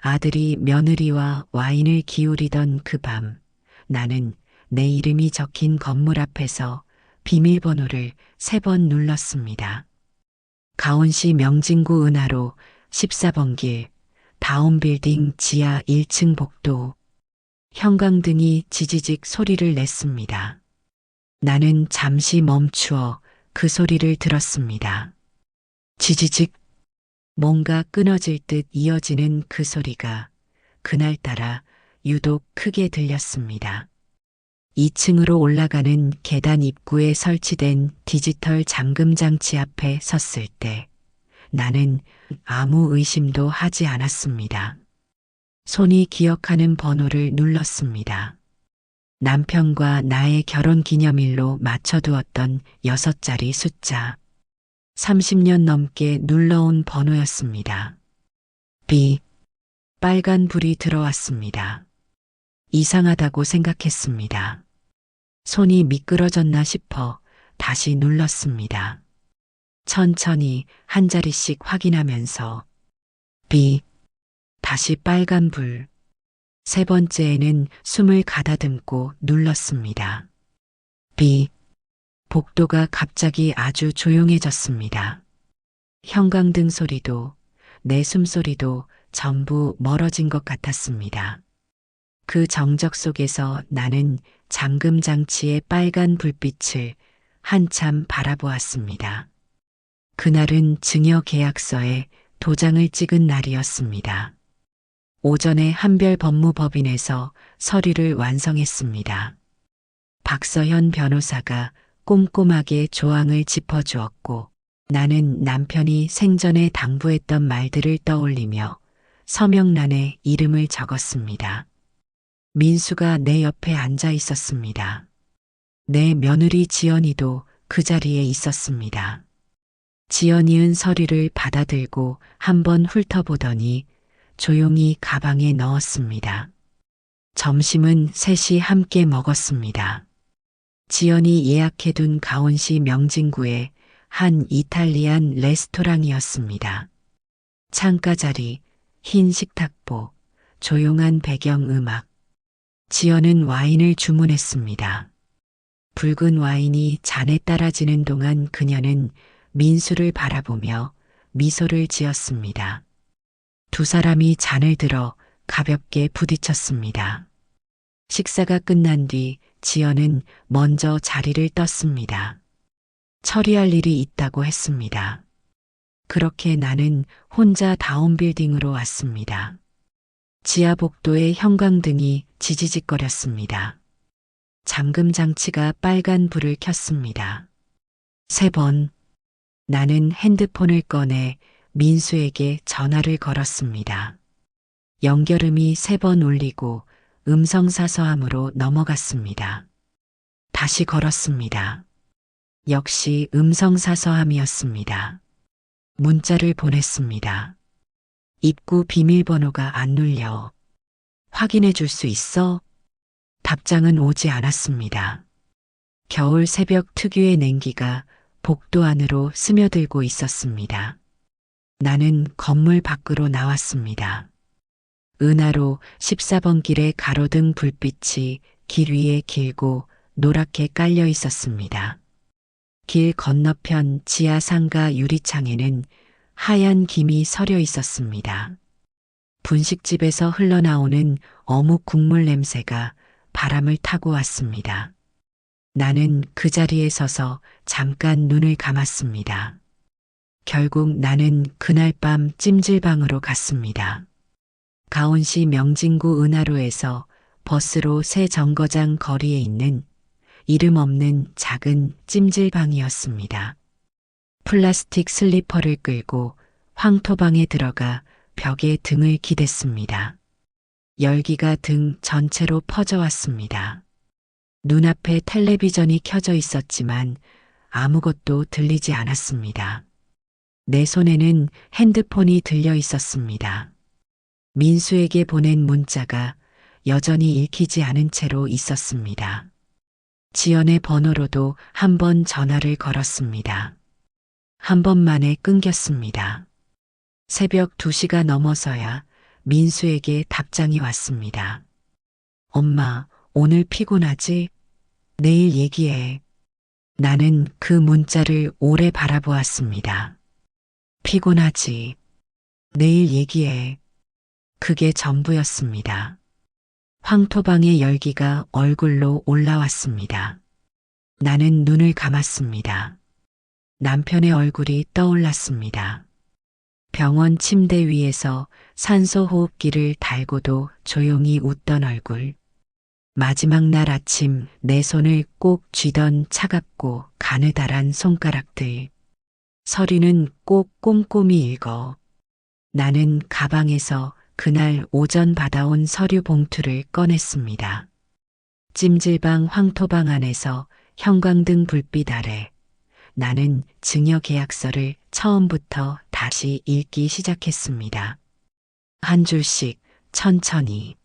아들이 며느리와 와인을 기울이던 그 밤, 나는 내 이름이 적힌 건물 앞에서 비밀번호를 3번 눌렀습니다. 가온시 명진구 은하로 14번 길, 다운빌딩 지하 1층 복도. 형광등이 지지직 소리를 냈습니다. 나는 잠시 멈추어 그 소리를 들었습니다. 지지직. 뭔가 끊어질 듯 이어지는 그 소리가 그날따라 유독 크게 들렸습니다. 2층으로 올라가는 계단 입구에 설치된 디지털 잠금 장치 앞에 섰을 때 나는 아무 의심도 하지 않았습니다. 손이 기억하는 번호를 눌렀습니다. 남편과 나의 결혼 기념일로 맞춰두었던 6자리 숫자. 30년 넘게 눌러온 번호였습니다. 비. 빨간 불이 들어왔습니다. 이상하다고 생각했습니다. 손이 미끄러졌나 싶어 다시 눌렀습니다. 천천히 한 자리씩 확인하면서 비. 다시 빨간 불. 3번째에는 숨을 가다듬고 눌렀습니다. 비. 복도가 갑자기 아주 조용해졌습니다. 형광등 소리도 내 숨소리도 전부 멀어진 것 같았습니다. 그 정적 속에서 나는 잠금 장치의 빨간 불빛을 한참 바라보았습니다. 그날은 증여 계약서에 도장을 찍은 날이었습니다. 오전에 한별법무법인에서 서류를 완성했습니다. 박서현 변호사가 꼼꼼하게 조항을 짚어주었고 나는 남편이 생전에 당부했던 말들을 떠올리며 서명란에 이름을 적었습니다. 민수가 내 옆에 앉아 있었습니다. 내 며느리 지연이도 그 자리에 있었습니다. 지연이은 서류를 받아들고 한번 훑어보더니 조용히 가방에 넣었습니다. 점심은 셋이 함께 먹었습니다. 지연이 예약해둔 가온시 명진구의 한 이탈리안 레스토랑이었습니다. 창가 자리, 흰 식탁보, 조용한 배경음악. 지연은 와인을 주문했습니다. 붉은 와인이 잔에 따라지는 동안 그녀는 민수를 바라보며 미소를 지었습니다. 두 사람이 잔을 들어 가볍게 부딪혔습니다. 식사가 끝난 뒤 지연은 먼저 자리를 떴습니다. 처리할 일이 있다고 했습니다. 그렇게 나는 혼자 다운빌딩으로 왔습니다. 지하 복도의 형광등이 지지직거렸습니다. 잠금 장치가 빨간 불을 켰습니다. 3번. 나는 핸드폰을 꺼내 민수에게 전화를 걸었습니다. 연결음이 3번 울리고 음성사서함으로 넘어갔습니다. 다시 걸었습니다. 역시 음성사서함이었습니다. 문자를 보냈습니다. 입구 비밀번호가 안 눌려. 확인해 줄 수 있어? 답장은 오지 않았습니다. 겨울 새벽 특유의 냉기가 복도 안으로 스며들고 있었습니다. 나는 건물 밖으로 나왔습니다. 은하로 14번 길의 가로등 불빛이 길 위에 길고 노랗게 깔려 있었습니다. 길 건너편 지하 상가 유리창에는 하얀 김이 서려 있었습니다. 분식집에서 흘러나오는 어묵 국물 냄새가 바람을 타고 왔습니다. 나는 그 자리에 서서 잠깐 눈을 감았습니다. 결국 나는 그날 밤 찜질방으로 갔습니다. 가온시 명진구 은하로에서 버스로 새 정거장 거리에 있는 이름 없는 작은 찜질방이었습니다. 플라스틱 슬리퍼를 끌고 황토방에 들어가 벽에 등을 기댔습니다. 열기가 등 전체로 퍼져왔습니다. 눈앞에 텔레비전이 켜져 있었지만 아무것도 들리지 않았습니다. 내 손에는 핸드폰이 들려 있었습니다. 민수에게 보낸 문자가 여전히 읽히지 않은 채로 있었습니다. 지연의 번호로도 한 번 전화를 걸었습니다. 한 번만에 끊겼습니다. 새벽 2시가 넘어서야 민수에게 답장이 왔습니다. 엄마, 오늘 피곤하지? 내일 얘기해. 나는 그 문자를 오래 바라보았습니다. 피곤하지. 내일 얘기해. 그게 전부였습니다. 황토방의 열기가 얼굴로 올라왔습니다. 나는 눈을 감았습니다. 남편의 얼굴이 떠올랐습니다. 병원 침대 위에서 산소호흡기를 달고도 조용히 웃던 얼굴. 마지막 날 아침 내 손을 꼭 쥐던 차갑고 가느다란 손가락들. 서류는 꼭 꼼꼼히 읽어. 나는 가방에서 그날 오전 받아온 서류 봉투를 꺼냈습니다. 찜질방 황토방 안에서 형광등 불빛 아래 나는 증여 계약서를 처음부터 다시 읽기 시작했습니다. 한 줄씩 천천히.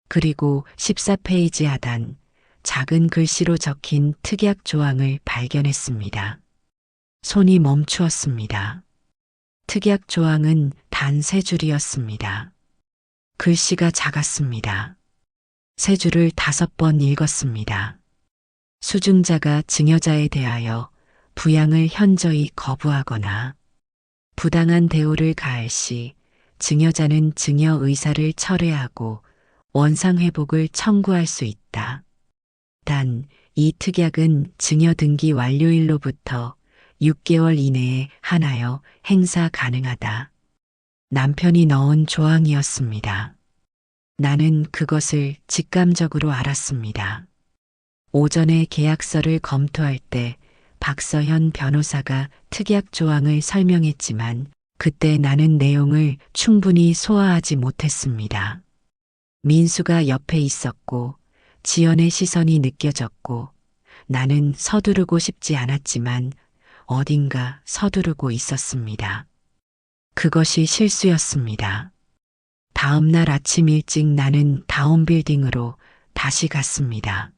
그리고 14페이지 하단 작은 글씨로 적힌 특약 조항을 발견했습니다. 손이 멈추었습니다. 특약 조항은 단 3줄이었습니다. 글씨가 작았습니다. 3줄을 5번 읽었습니다. 수증자가 증여자에 대하여 부양을 현저히 거부하거나 부당한 대우를 가할 시 증여자는 증여 의사를 철회하고 원상회복을 청구할 수 있다. 단, 이 특약은 증여 등기 완료일로부터 6개월 이내에 한하여 행사 가능하다. 남편이 넣은 조항이었습니다. 나는 그것을 직감적으로 알았습니다. 오전에 계약서를 검토할 때 박서현 변호사가 특약 조항을 설명했지만 그때 나는 내용을 충분히 소화하지 못했습니다. 민수가 옆에 있었고 지연의 시선이 느껴졌고 나는 서두르고 싶지 않았지만 어딘가 서두르고 있었습니다. 그것이 실수였습니다. 다음 날 아침 일찍 나는 다운 빌딩으로 다시 갔습니다.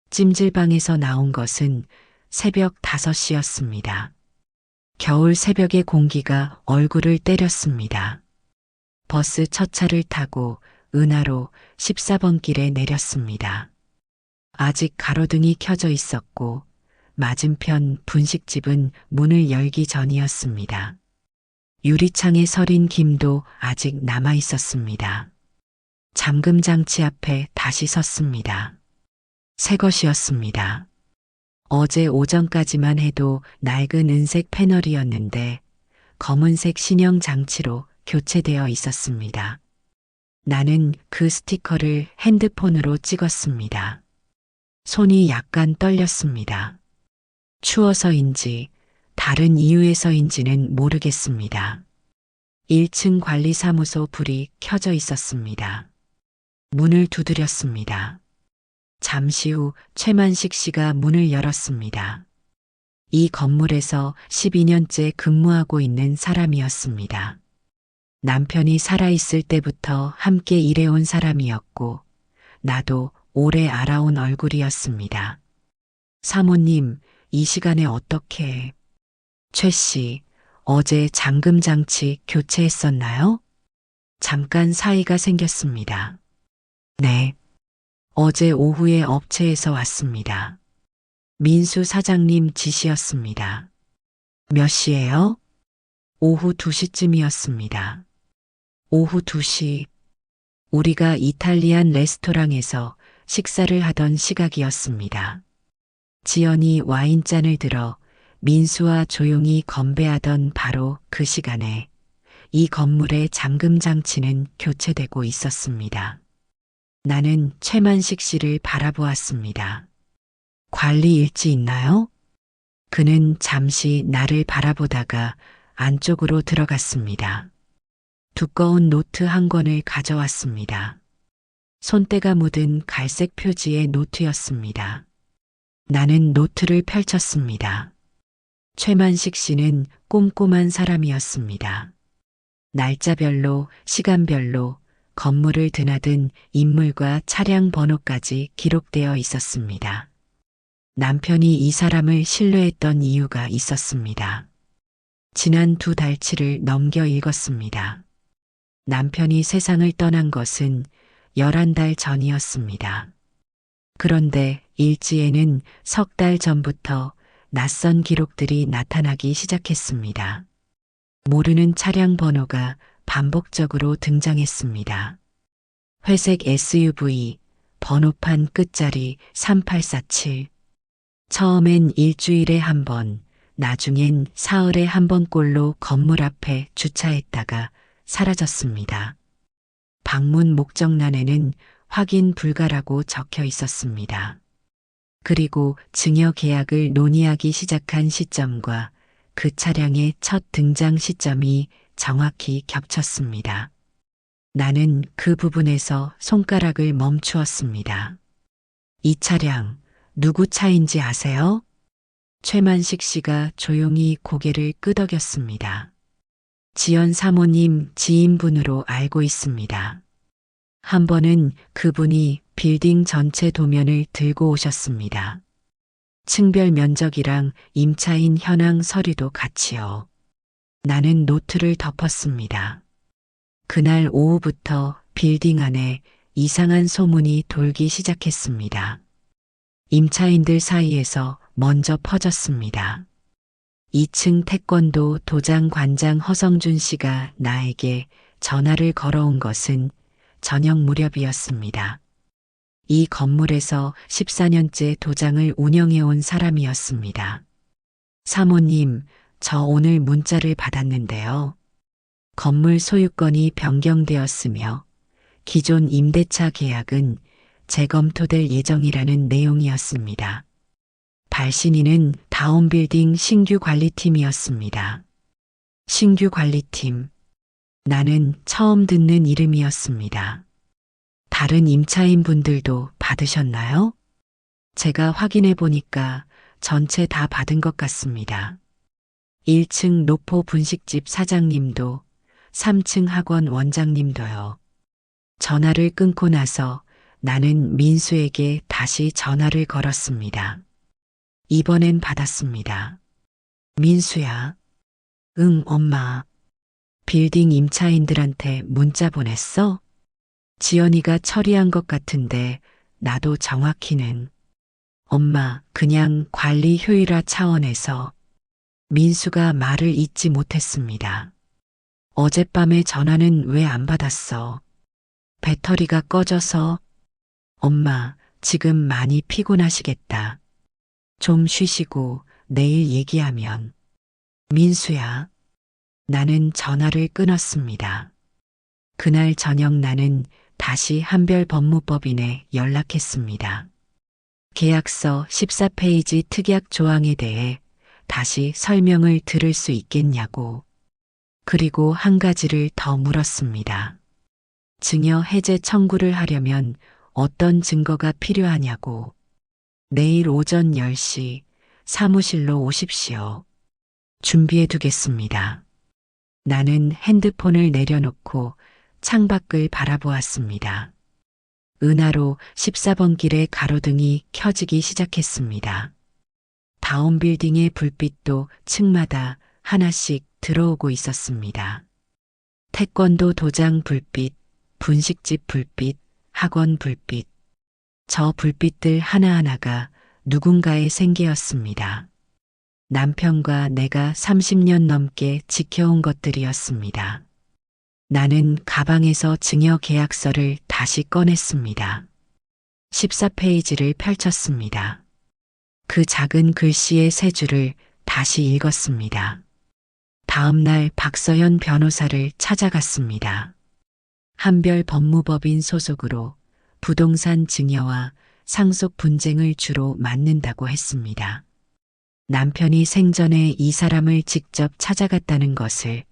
찜질방에서 나온 것은 새벽 5시였습니다. 겨울 새벽의 공기가 얼굴을 때렸습니다. 버스 첫 차를 타고 은하로 14번 길에 내렸습니다. 아직 가로등이 켜져 있었고 맞은편 분식집은 문을 열기 전이었습니다. 유리창에 서린 김도 아직 남아 있었습니다. 잠금 장치 앞에 다시 섰습니다. 새 것이었습니다. 어제 오전까지만 해도 낡은 은색 패널이었는데 검은색 신형 장치로 교체되어 있었습니다. 나는 그 스티커를 핸드폰으로 찍었습니다. 손이 약간 떨렸습니다. 추워서인지 다른 이유에서인지는 모르겠습니다. 1층 관리사무소 불이 켜져 있었습니다. 문을 두드렸습니다. 잠시 후 최만식 씨가 문을 열었습니다. 이 건물에서 12년째 근무하고 있는 사람이었습니다. 남편이 살아있을 때부터 함께 일해온 사람이었고 나도 오래 알아온 얼굴이었습니다. 사모님, 이 시간에 어떻게... 최 씨, 어제 잠금 장치 교체했었나요? 잠깐 사이가 생겼습니다. 네. 어제 오후에 업체에서 왔습니다. 민수 사장님 지시였습니다. 몇 시예요? 오후 2시쯤이었습니다. 오후 2시. 우리가 이탈리안 레스토랑에서 식사를 하던 시각이었습니다. 지연이 와인잔을 들어 민수와 조용히 건배하던 바로 그 시간에 이 건물의 잠금 장치는 교체되고 있었습니다. 나는 최만식 씨를 바라보았습니다. 관리 일지 있나요? 그는 잠시 나를 바라보다가 안쪽으로 들어갔습니다. 두꺼운 노트 한 권을 가져왔습니다. 손때가 묻은 갈색 표지의 노트였습니다. 나는 노트를 펼쳤습니다. 최만식 씨는 꼼꼼한 사람이었습니다. 날짜별로, 시간별로 건물을 드나든 인물과 차량 번호까지 기록되어 있었습니다. 남편이 이 사람을 신뢰했던 이유가 있었습니다. 지난 2달치를 넘겨 읽었습니다. 남편이 세상을 떠난 것은 11달 전이었습니다. 그런데 일지에는 3달 전부터 낯선 기록들이 나타나기 시작했습니다. 모르는 차량 번호가 반복적으로 등장했습니다. 회색 SUV, 번호판 끝자리 3847. 처음엔 일주일에 한 번, 나중엔 사흘에 한 번꼴로 건물 앞에 주차했다가 사라졌습니다. 방문 목적란에는 확인 불가라고 적혀 있었습니다. 그리고 증여 계약을 논의하기 시작한 시점과 그 차량의 첫 등장 시점이 정확히 겹쳤습니다. 나는 그 부분에서 손가락을 멈추었습니다. 이 차량, 누구 차인지 아세요? 최만식 씨가 조용히 고개를 끄덕였습니다. 지연 사모님 지인분으로 알고 있습니다. 한 번은 그분이 빌딩 전체 도면을 들고 오셨습니다. 층별 면적이랑 임차인 현황 서류도 같이요. 나는 노트를 덮었습니다. 그날 오후부터 빌딩 안에 이상한 소문이 돌기 시작했습니다. 임차인들 사이에서 먼저 퍼졌습니다. 2층 태권도 도장 관장 허성준 씨가 나에게 전화를 걸어온 것은 저녁 무렵이었습니다. 이 건물에서 14년째 도장을 운영해온 사람이었습니다. 사모님, 저 오늘 문자를 받았는데요. 건물 소유권이 변경되었으며 기존 임대차 계약은 재검토될 예정이라는 내용이었습니다. 발신인은 다운빌딩 신규 관리팀이었습니다. 신규 관리팀. 나는 처음 듣는 이름이었습니다. 다른 임차인 분들도 받으셨나요? 제가 확인해 보니까 전체 다 받은 것 같습니다. 1층 노포 분식집 사장님도 3층 학원 원장님도요. 전화를 끊고 나서 나는 민수에게 다시 전화를 걸었습니다. 이번엔 받았습니다. 민수야. 응, 엄마. 빌딩 임차인들한테 문자 보냈어? 지연이가 처리한 것 같은데 나도 정확히는. 엄마, 그냥 관리 효율화 차원에서. 민수가 말을 잇지 못했습니다. 어젯밤에 전화는 왜 안 받았어? 배터리가 꺼져서. 엄마, 지금 많이 피곤하시겠다. 좀 쉬시고 내일 얘기하면. 민수야. 나는 전화를 끊었습니다. 그날 저녁 나는 다시 한별법무법인에 연락했습니다. 계약서 14페이지 특약 조항에 대해 다시 설명을 들을 수 있겠냐고. 그리고 한 가지를 더 물었습니다. 증여 해제 청구를 하려면 어떤 증거가 필요하냐고. 내일 오전 10시 사무실로 오십시오. 준비해 두겠습니다. 나는 핸드폰을 내려놓고 창밖을 바라보았습니다. 은하로 14번 길의 가로등이 켜지기 시작했습니다. 다운 빌딩의 불빛도 층마다 하나씩 들어오고 있었습니다. 태권도 도장 불빛, 분식집 불빛, 학원 불빛. 저 불빛들 하나하나가 누군가의 생계였습니다. 남편과 내가 30년 넘게 지켜온 것들이었습니다. 나는 가방에서 증여 계약서를 다시 꺼냈습니다. 14페이지를 펼쳤습니다. 그 작은 글씨의 세 줄을 다시 읽었습니다. 다음 날 박서현 변호사를 찾아갔습니다. 한별 법무법인 소속으로 부동산 증여와 상속 분쟁을 주로 맡는다고 했습니다. 남편이 생전에 이 사람을 직접 찾아갔다는 것을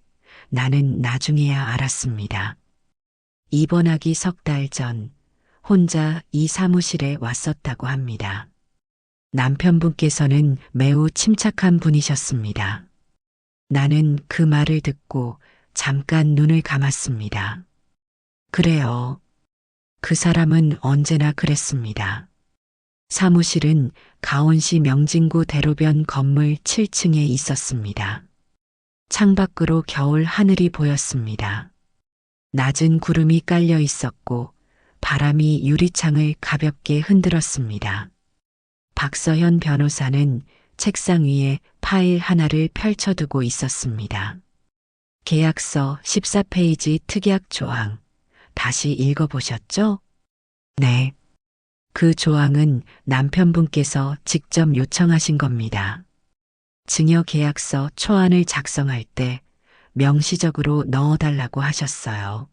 나는 나중에야 알았습니다. 입원하기 3달 전 혼자 이 사무실에 왔었다고 합니다. 남편분께서는 매우 침착한 분이셨습니다. 나는 그 말을 듣고 잠깐 눈을 감았습니다. 그래요. 그 사람은 언제나 그랬습니다. 사무실은 가온시 명진구 대로변 건물 7층에 있었습니다. 창밖으로 겨울 하늘이 보였습니다. 낮은 구름이 깔려 있었고 바람이 유리창을 가볍게 흔들었습니다. 박서현 변호사는 책상 위에 파일 하나를 펼쳐두고 있었습니다. 계약서 14페이지 특약 조항. 다시 읽어보셨죠? 네. 그 조항은 남편분께서 직접 요청하신 겁니다. 증여 계약서 초안을 작성할 때 명시적으로 넣어달라고 하셨어요.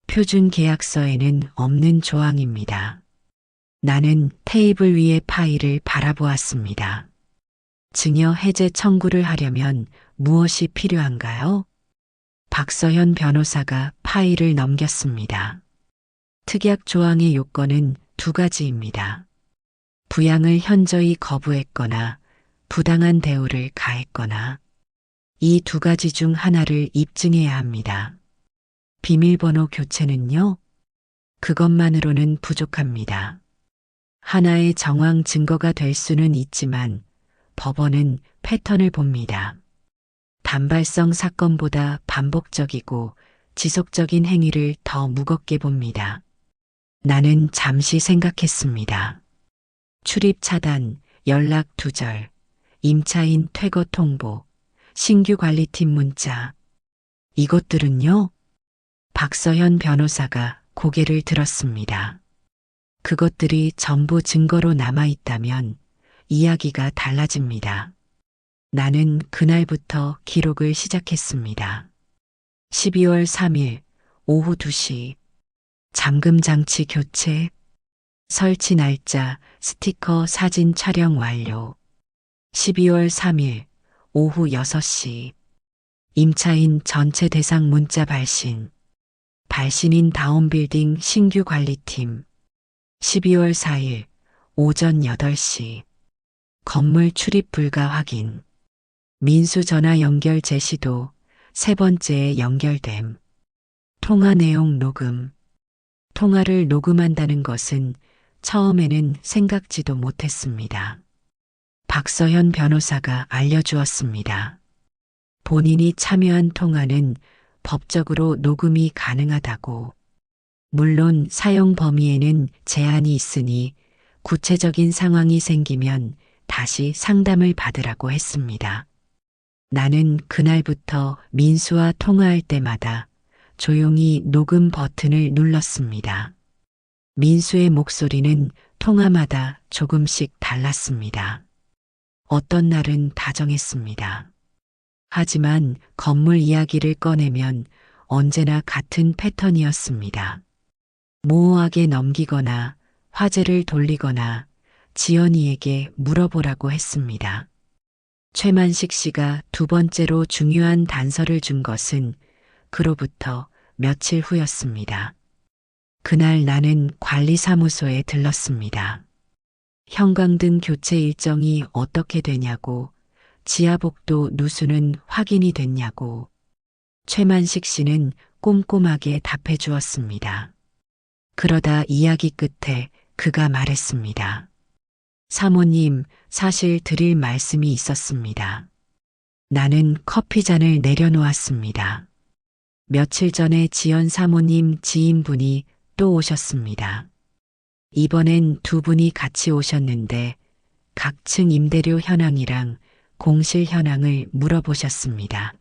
표준 계약서에는 없는 조항입니다. 나는 테이블 위의 파일을 바라보았습니다. 증여 해제 청구를 하려면 무엇이 필요한가요? 박서현 변호사가 파일을 넘겼습니다. 특약 조항의 요건은 두 가지입니다. 부양을 현저히 거부했거나 부당한 대우를 가했거나 이 두 가지 중 하나를 입증해야 합니다. 비밀번호 교체는요? 그것만으로는 부족합니다. 하나의 정황 증거가 될 수는 있지만 법원은 패턴을 봅니다. 단발성 사건보다 반복적이고 지속적인 행위를 더 무겁게 봅니다. 나는 잠시 생각했습니다. 출입 차단, 연락 두절, 임차인 퇴거 통보, 신규 관리팀 문자. 이것들은요? 박서현 변호사가 고개를 들었습니다. 그것들이 전부 증거로 남아있다면 이야기가 달라집니다. 나는 그날부터 기록을 시작했습니다. 12월 3일 오후 2시 잠금 장치 교체, 설치 날짜, 스티커 사진 촬영 완료. 12월 3일 오후 6시 임차인 전체 대상 문자 발신, 발신인 다운빌딩 신규 관리팀. 12월 4일 오전 8시 건물 출입 불가 확인, 민수 전화 연결 제시도 세 번째에 연결됨. 통화 내용 녹음. 통화를 녹음한다는 것은 처음에는 생각지도 못했습니다. 박서현 변호사가 알려주었습니다. 본인이 참여한 통화는 법적으로 녹음이 가능하다고. 물론 사용 범위에는 제한이 있으니 구체적인 상황이 생기면 다시 상담을 받으라고 했습니다. 나는 그날부터 민수와 통화할 때마다 조용히 녹음 버튼을 눌렀습니다. 민수의 목소리는 통화마다 조금씩 달랐습니다. 어떤 날은 다정했습니다. 하지만 건물 이야기를 꺼내면 언제나 같은 패턴이었습니다. 모호하게 넘기거나 화제를 돌리거나 지연이에게 물어보라고 했습니다. 최만식 씨가 두 번째로 중요한 단서를 준 것은 그로부터 며칠 후였습니다. 그날 나는 관리사무소에 들렀습니다. 형광등 교체 일정이 어떻게 되냐고, 지하복도 누수는 확인이 됐냐고. 최만식 씨는 꼼꼼하게 답해 주었습니다. 그러다 이야기 끝에 그가 말했습니다. 사모님, 사실 드릴 말씀이 있었습니다. 나는 커피잔을 내려놓았습니다. 며칠 전에 지연 사모님 지인분이 또 오셨습니다. 이번엔 두 분이 같이 오셨는데 각 층 임대료 현황이랑 공실 현황을 물어보셨습니다.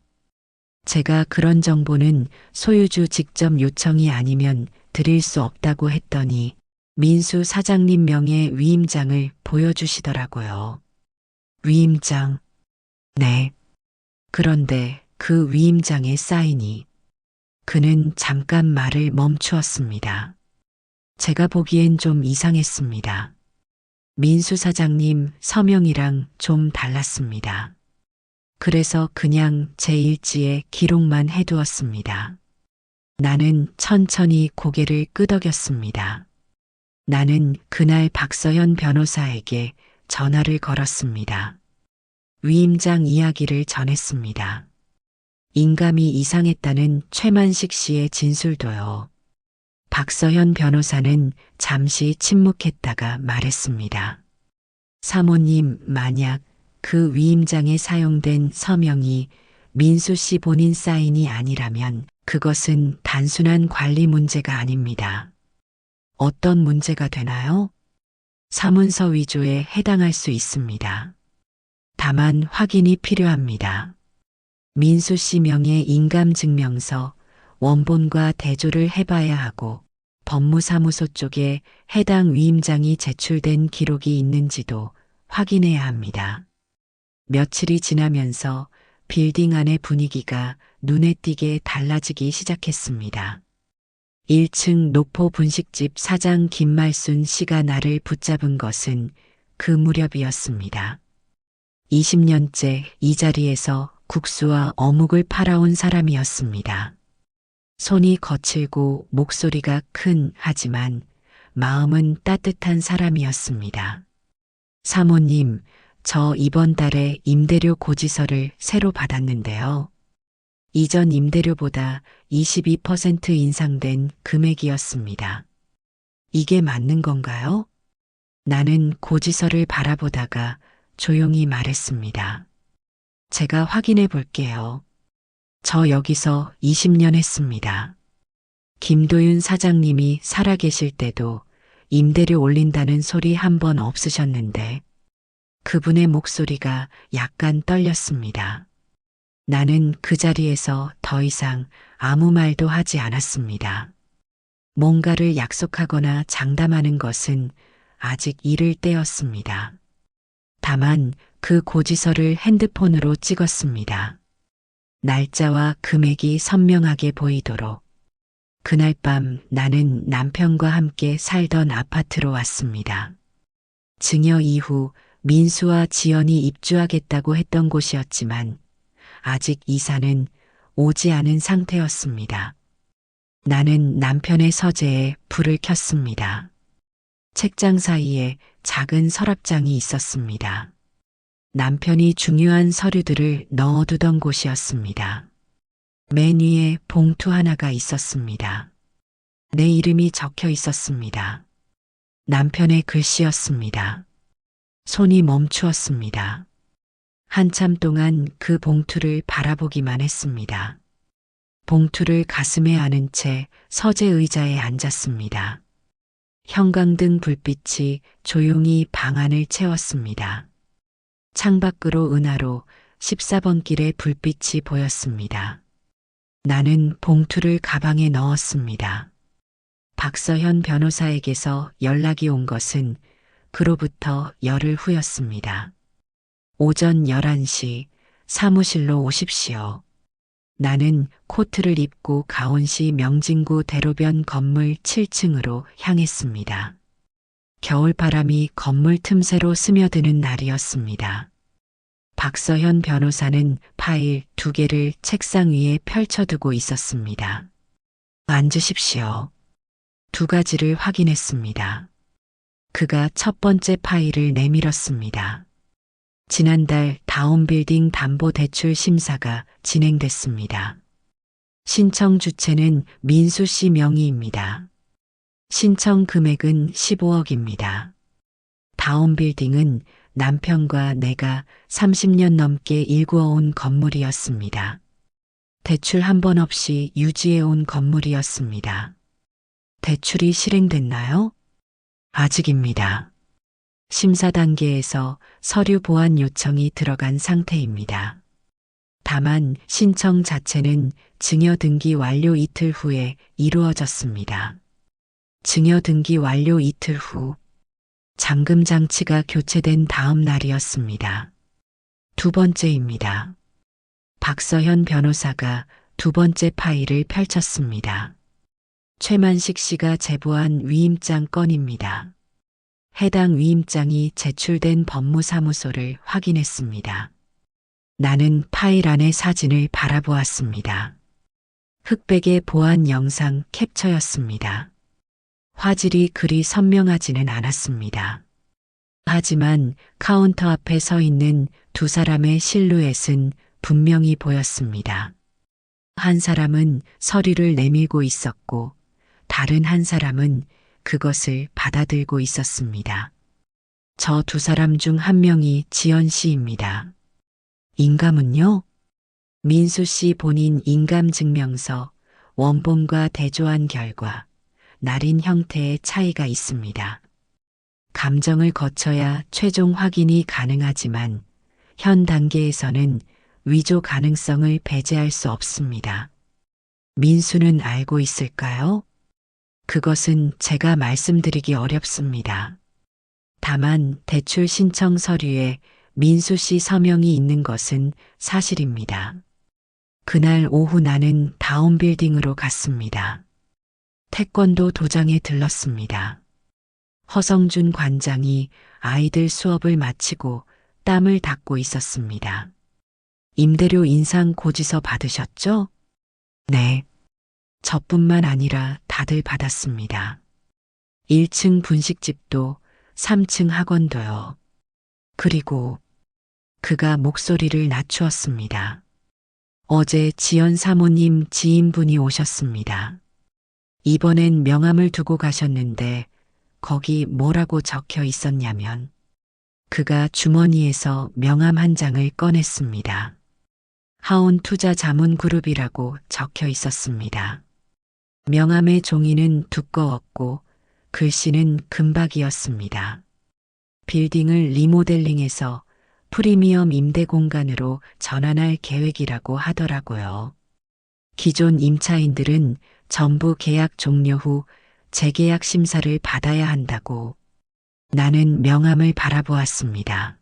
제가 그런 정보는 소유주 직접 요청이 아니면 드릴 수 없다고 했더니 민수 사장님 명의 위임장을 보여주시더라고요. 위임장? 네. 그런데 그 위임장의 사인이. 그는 잠깐 말을 멈추었습니다. 제가 보기엔 좀 이상했습니다. 민수 사장님 서명이랑 좀 달랐습니다. 그래서 그냥 제 일지에 기록만 해두었습니다. 나는 천천히 고개를 끄덕였습니다. 나는 그날 박서현 변호사에게 전화를 걸었습니다. 위임장 이야기를 전했습니다. 인감이 이상했다는 최만식 씨의 진술도요. 박서현 변호사는 잠시 침묵했다가 말했습니다. 사모님, 만약 그 위임장에 사용된 서명이 민수 씨 본인 사인이 아니라면 그것은 단순한 관리 문제가 아닙니다. 어떤 문제가 되나요? 사문서 위조에 해당할 수 있습니다. 다만 확인이 필요합니다. 민수 씨 명의 인감증명서, 원본과 대조를 해봐야 하고 법무사무소 쪽에 해당 위임장이 제출된 기록이 있는지도 확인해야 합니다. 며칠이 지나면서 빌딩 안의 분위기가 눈에 띄게 달라지기 시작했습니다. 1층 노포 분식집 사장 김말순 씨가 나를 붙잡은 것은 그 무렵이었습니다. 20년째 이 자리에서 국수와 어묵을 팔아온 사람이었습니다. 손이 거칠고 목소리가 큰 하지만 마음은 따뜻한 사람이었습니다. 사모님, 저 이번 달에 임대료 고지서를 새로 받았는데요. 이전 임대료보다 22% 인상된 금액이었습니다. 이게 맞는 건가요? 나는 고지서를 바라보다가 조용히 말했습니다. 제가 확인해 볼게요. 저 여기서 20년 했습니다. 김도윤 사장님이 살아계실 때도 임대료 올린다는 소리 한 번 없으셨는데 그분의 목소리가 약간 떨렸습니다. 나는 그 자리에서 더 이상 아무 말도 하지 않았습니다. 뭔가를 약속하거나 장담하는 것은 아직 이를 때였습니다. 다만 그 고지서를 핸드폰으로 찍었습니다. 날짜와 금액이 선명하게 보이도록. 그날 밤 나는 남편과 함께 살던 아파트로 왔습니다. 증여 이후 민수와 지연이 입주하겠다고 했던 곳이었지만 아직 이사는 오지 않은 상태였습니다. 나는 남편의 서재에 불을 켰습니다. 책장 사이에 작은 서랍장이 있었습니다. 남편이 중요한 서류들을 넣어두던 곳이었습니다. 맨 위에 봉투 하나가 있었습니다. 내 이름이 적혀 있었습니다. 남편의 글씨였습니다. 손이 멈추었습니다. 한참 동안 그 봉투를 바라보기만 했습니다. 봉투를 가슴에 안은 채 서재 의자에 앉았습니다. 형광등 불빛이 조용히 방 안을 채웠습니다. 창밖으로 은하로 14번 길의 불빛이 보였습니다. 나는 봉투를 가방에 넣었습니다. 박서현 변호사에게서 연락이 온 것은 그로부터 열흘 후였습니다. 오전 11시 사무실로 오십시오. 나는 코트를 입고 가온시 명진구 대로변 건물 7층으로 향했습니다. 겨울바람이 건물 틈새로 스며드는 날이었습니다. 박서현 변호사는 파일 2개를 책상 위에 펼쳐두고 있었습니다. 앉으십시오. 2가지를 확인했습니다. 그가 첫 번째 파일을 내밀었습니다. 지난달 다운빌딩 담보대출 심사가 진행됐습니다. 신청 주체는 민수 씨 명의입니다. 신청 금액은 15억입니다. 다운빌딩은 남편과 내가 30년 넘게 일구어온 건물이었습니다. 대출 한 번 없이 유지해온 건물이었습니다. 대출이 실행됐나요? 아직입니다. 심사 단계에서 서류 보완 요청이 들어간 상태입니다. 다만 신청 자체는 증여 등기 완료 이틀 후에 이루어졌습니다. 증여 등기 완료 이틀 후 잠금 장치가 교체된 다음 날이었습니다. 2번째입니다. 박서현 변호사가 2번째 파일을 펼쳤습니다. 최만식 씨가 제보한 위임장 건입니다. 해당 위임장이 제출된 법무사무소를 확인했습니다. 나는 파일 안의 사진을 바라보았습니다. 흑백의 보안 영상 캡처였습니다. 화질이 그리 선명하지는 않았습니다. 하지만 카운터 앞에 서 있는 2사람의 실루엣은 분명히 보였습니다. 한 사람은 서류를 내밀고 있었고 다른 한 사람은 그것을 받아들고 있었습니다. 저 2사람 중 한 명이 지연 씨입니다. 인감은요? 민수 씨 본인 인감증명서, 원본과 대조한 결과 날인 형태의 차이가 있습니다. 감정을 거쳐야 최종 확인이 가능하지만 현 단계에서는 위조 가능성을 배제할 수 없습니다. 민수는 알고 있을까요? 그것은 제가 말씀드리기 어렵습니다. 다만 대출 신청 서류에 민수 씨 서명이 있는 것은 사실입니다. 그날 오후 나는 다운빌딩으로 갔습니다. 태권도 도장에 들렀습니다. 허성준 관장이 아이들 수업을 마치고 땀을 닦고 있었습니다. 임대료 인상 고지서 받으셨죠? 네. 저뿐만 아니라 다들 받았습니다. 1층 분식집도 3층 학원도요. 그리고 그가 목소리를 낮추었습니다. 어제 지연 사모님 지인분이 오셨습니다. 이번엔 명함을 두고 가셨는데 거기 뭐라고 적혀 있었냐면 그가 주머니에서 명함 한 장을 꺼냈습니다. 하온 투자 자문 그룹이라고 적혀 있었습니다. 명함의 종이는 두꺼웠고 글씨는 금박이었습니다. 빌딩을 리모델링해서 프리미엄 임대 공간으로 전환할 계획이라고 하더라고요. 기존 임차인들은 전부 계약 종료 후 재계약 심사를 받아야 한다고. 나는 명함을 바라보았습니다.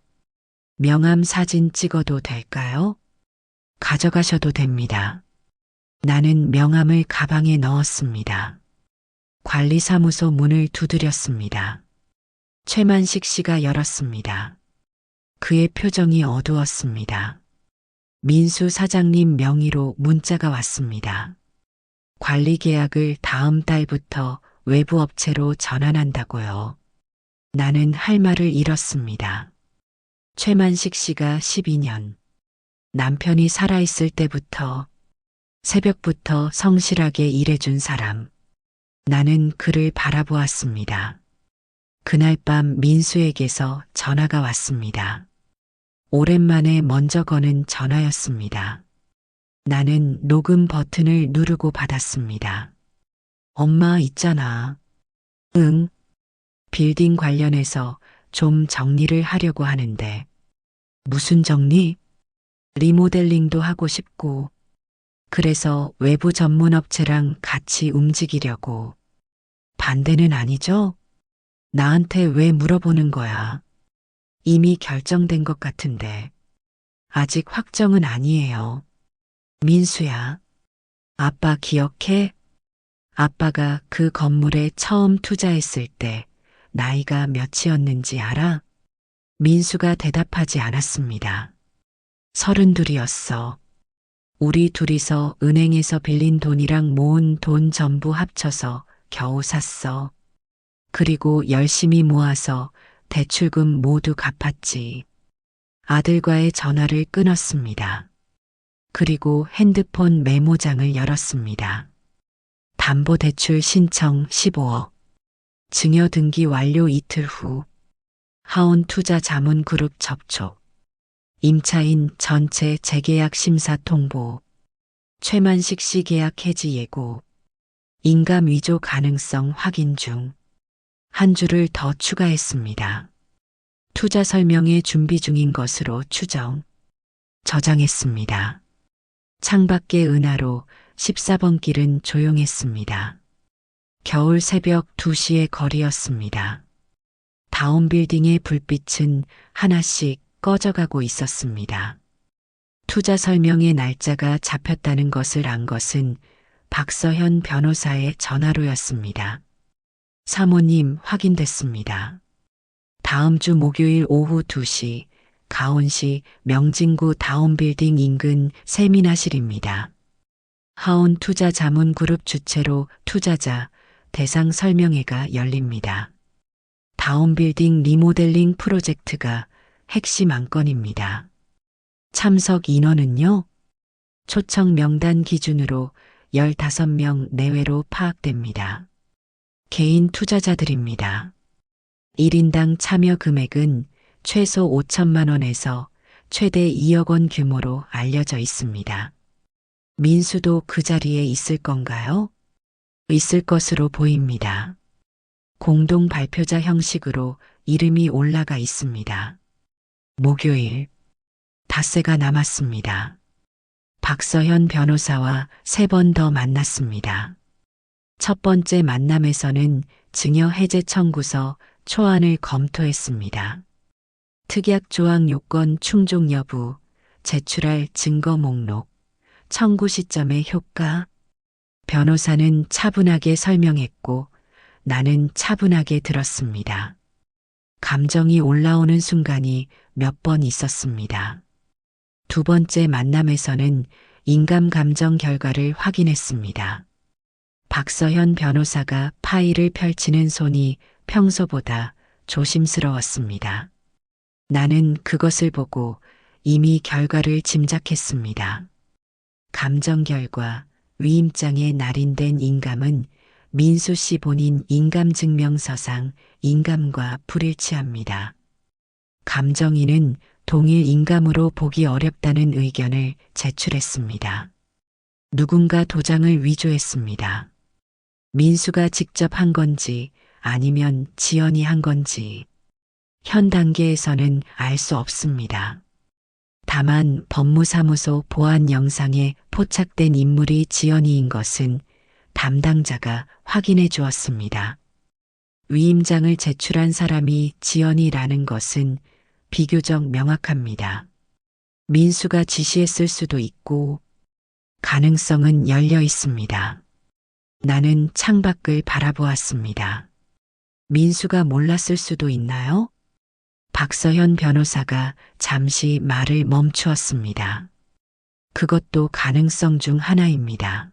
명함 사진 찍어도 될까요? 가져가셔도 됩니다. 나는 명함을 가방에 넣었습니다. 관리사무소 문을 두드렸습니다. 최만식 씨가 열었습니다. 그의 표정이 어두웠습니다. 민수 사장님 명의로 문자가 왔습니다. 관리 계약을 다음 달부터 외부 업체로 전환한다고요. 나는 할 말을 잃었습니다. 최만식 씨가 12년, 남편이 살아있을 때부터 새벽부터 성실하게 일해준 사람. 나는 그를 바라보았습니다. 그날 밤 민수에게서 전화가 왔습니다. 오랜만에 먼저 거는 전화였습니다. 나는 녹음 버튼을 누르고 받았습니다. 엄마 있잖아. 응. 빌딩 관련해서 좀 정리를 하려고 하는데. 무슨 정리? 리모델링도 하고 싶고. 그래서 외부 전문 업체랑 같이 움직이려고. 반대는 아니죠? 나한테 왜 물어보는 거야? 이미 결정된 것 같은데. 아직 확정은 아니에요. 민수야. 아빠 기억해? 아빠가 그 건물에 처음 투자했을 때 나이가 몇이었는지 알아? 민수가 대답하지 않았습니다. 32이었어. 우리 둘이서 은행에서 빌린 돈이랑 모은 돈 전부 합쳐서 겨우 샀어. 그리고 열심히 모아서 대출금 모두 갚았지. 아들과의 전화를 끊었습니다. 그리고 핸드폰 메모장을 열었습니다. 담보대출 신청 15억. 증여 등기 완료 이틀 후. 하온 투자 자문 그룹 접촉. 임차인 전체 재계약 심사 통보. 최만식 씨 계약 해지 예고. 인감 위조 가능성 확인 중. 한 줄을 더 추가했습니다. 투자 설명회 준비 중인 것으로 추정. 저장했습니다. 창밖의 은하로 14번 길은 조용했습니다. 겨울 새벽 2시의 거리였습니다. 다운빌딩의 불빛은 하나씩 꺼져가고 있었습니다. 투자 설명의 날짜가 잡혔다는 것을 안 것은 박서현 변호사의 전화로였습니다. 사모님 확인됐습니다. 다음 주 목요일 오후 2시 가온시 명진구 다운빌딩 인근 세미나실입니다. 하온 투자 자문 그룹 주최로 투자자 대상 설명회가 열립니다. 다운빌딩 리모델링 프로젝트가 핵심 안건입니다. 참석 인원은요? 초청 명단 기준으로 15명 내외로 파악됩니다. 개인 투자자들입니다. 1인당 참여 금액은 최소 5천만 원에서 최대 2억 원 규모로 알려져 있습니다. 민수도 그 자리에 있을 건가요? 있을 것으로 보입니다. 공동 발표자 형식으로 이름이 올라가 있습니다. 목요일, 닷새가 남았습니다. 박서현 변호사와 3번 더 만났습니다. 첫 번째 만남에서는 증여 해제 청구서 초안을 검토했습니다. 특약 조항 요건 충족 여부, 제출할 증거 목록, 청구 시점의 효과. 변호사는 차분하게 설명했고 나는 차분하게 들었습니다. 감정이 올라오는 순간이 몇 번 있었습니다. 두 번째 만남에서는 인감 감정 결과를 확인했습니다. 박서현 변호사가 파일을 펼치는 손이 평소보다 조심스러웠습니다. 나는 그것을 보고 이미 결과를 짐작했습니다. 감정 결과, 위임장에 날인된 인감은 민수 씨 본인 인감증명서상 인감과 불일치합니다. 감정인은 동일 인감으로 보기 어렵다는 의견을 제출했습니다. 누군가 도장을 위조했습니다. 민수가 직접 한 건지 아니면 지연이 한 건지 현 단계에서는 알 수 없습니다. 다만 법무사무소 보안 영상에 포착된 인물이 지연이인 것은 담당자가 확인해 주었습니다. 위임장을 제출한 사람이 지연이라는 것은 비교적 명확합니다. 민수가 지시했을 수도 있고 가능성은 열려 있습니다. 나는 창밖을 바라보았습니다. 민수가 몰랐을 수도 있나요? 박서현 변호사가 잠시 말을 멈추었습니다. 그것도 가능성 중 하나입니다.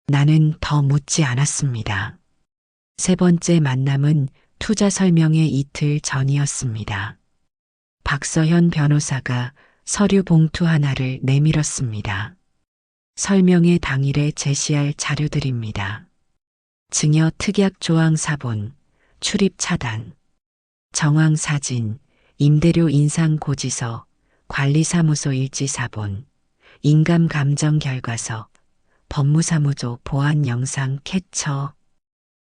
나는 더 묻지 않았습니다. 세 번째 만남은 투자 설명회 이틀 전이었습니다. 박서현 변호사가 서류 봉투 하나를 내밀었습니다. 설명회 당일에 제시할 자료들입니다. 증여 특약 조항 사본, 출입 차단, 정황 사진, 임대료 인상 고지서, 관리사무소 일지사본, 인감 감정 결과서, 법무사무소 보안 영상 캡처,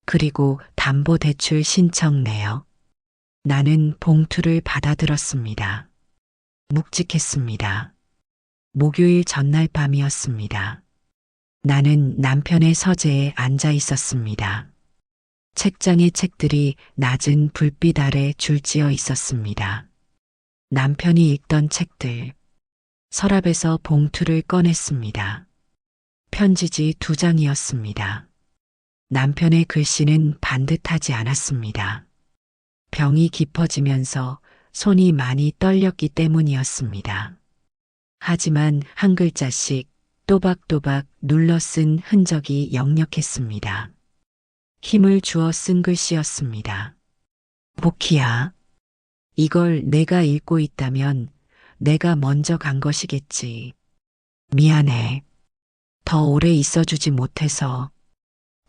그리고 담보대출 신청 내역. 나는 봉투를 받아들었습니다. 묵직했습니다. 목요일 전날 밤이었습니다. 나는 남편의 서재에 앉아 있었습니다. 책장에 책들이 낮은 불빛 아래 줄지어 있었습니다. 남편이 읽던 책들. 서랍에서 봉투를 꺼냈습니다. 편지지 2장이었습니다. 남편의 글씨는 반듯하지 않았습니다. 병이 깊어지면서 손이 많이 떨렸기 때문이었습니다. 하지만 한 글자씩 또박또박 눌러 쓴 흔적이 역력했습니다. 힘을 주어 쓴 글씨였습니다. 복희야, 이걸 내가 읽고 있다면 내가 먼저 간 것이겠지. 미안해. 더 오래 있어주지 못해서.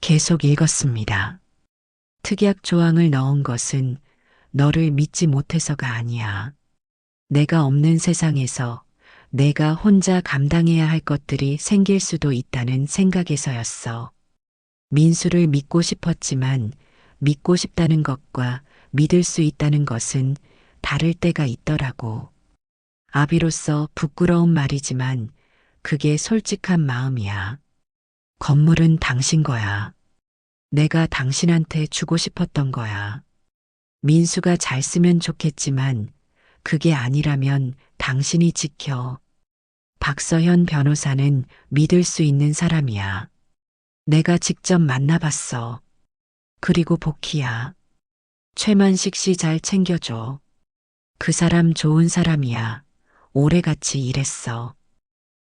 계속 읽었습니다. 특약 조항을 넣은 것은 너를 믿지 못해서가 아니야. 내가 없는 세상에서 내가 혼자 감당해야 할 것들이 생길 수도 있다는 생각에서였어. 민수를 믿고 싶었지만 믿고 싶다는 것과 믿을 수 있다는 것은 다를 때가 있더라고. 아비로서 부끄러운 말이지만 그게 솔직한 마음이야. 건물은 당신 거야. 내가 당신한테 주고 싶었던 거야. 민수가 잘 쓰면 좋겠지만 그게 아니라면 당신이 지켜. 박서현 변호사는 믿을 수 있는 사람이야. 내가 직접 만나봤어. 그리고 복희야. 최만식 씨 잘 챙겨줘. 그 사람 좋은 사람이야. 오래 같이 일했어.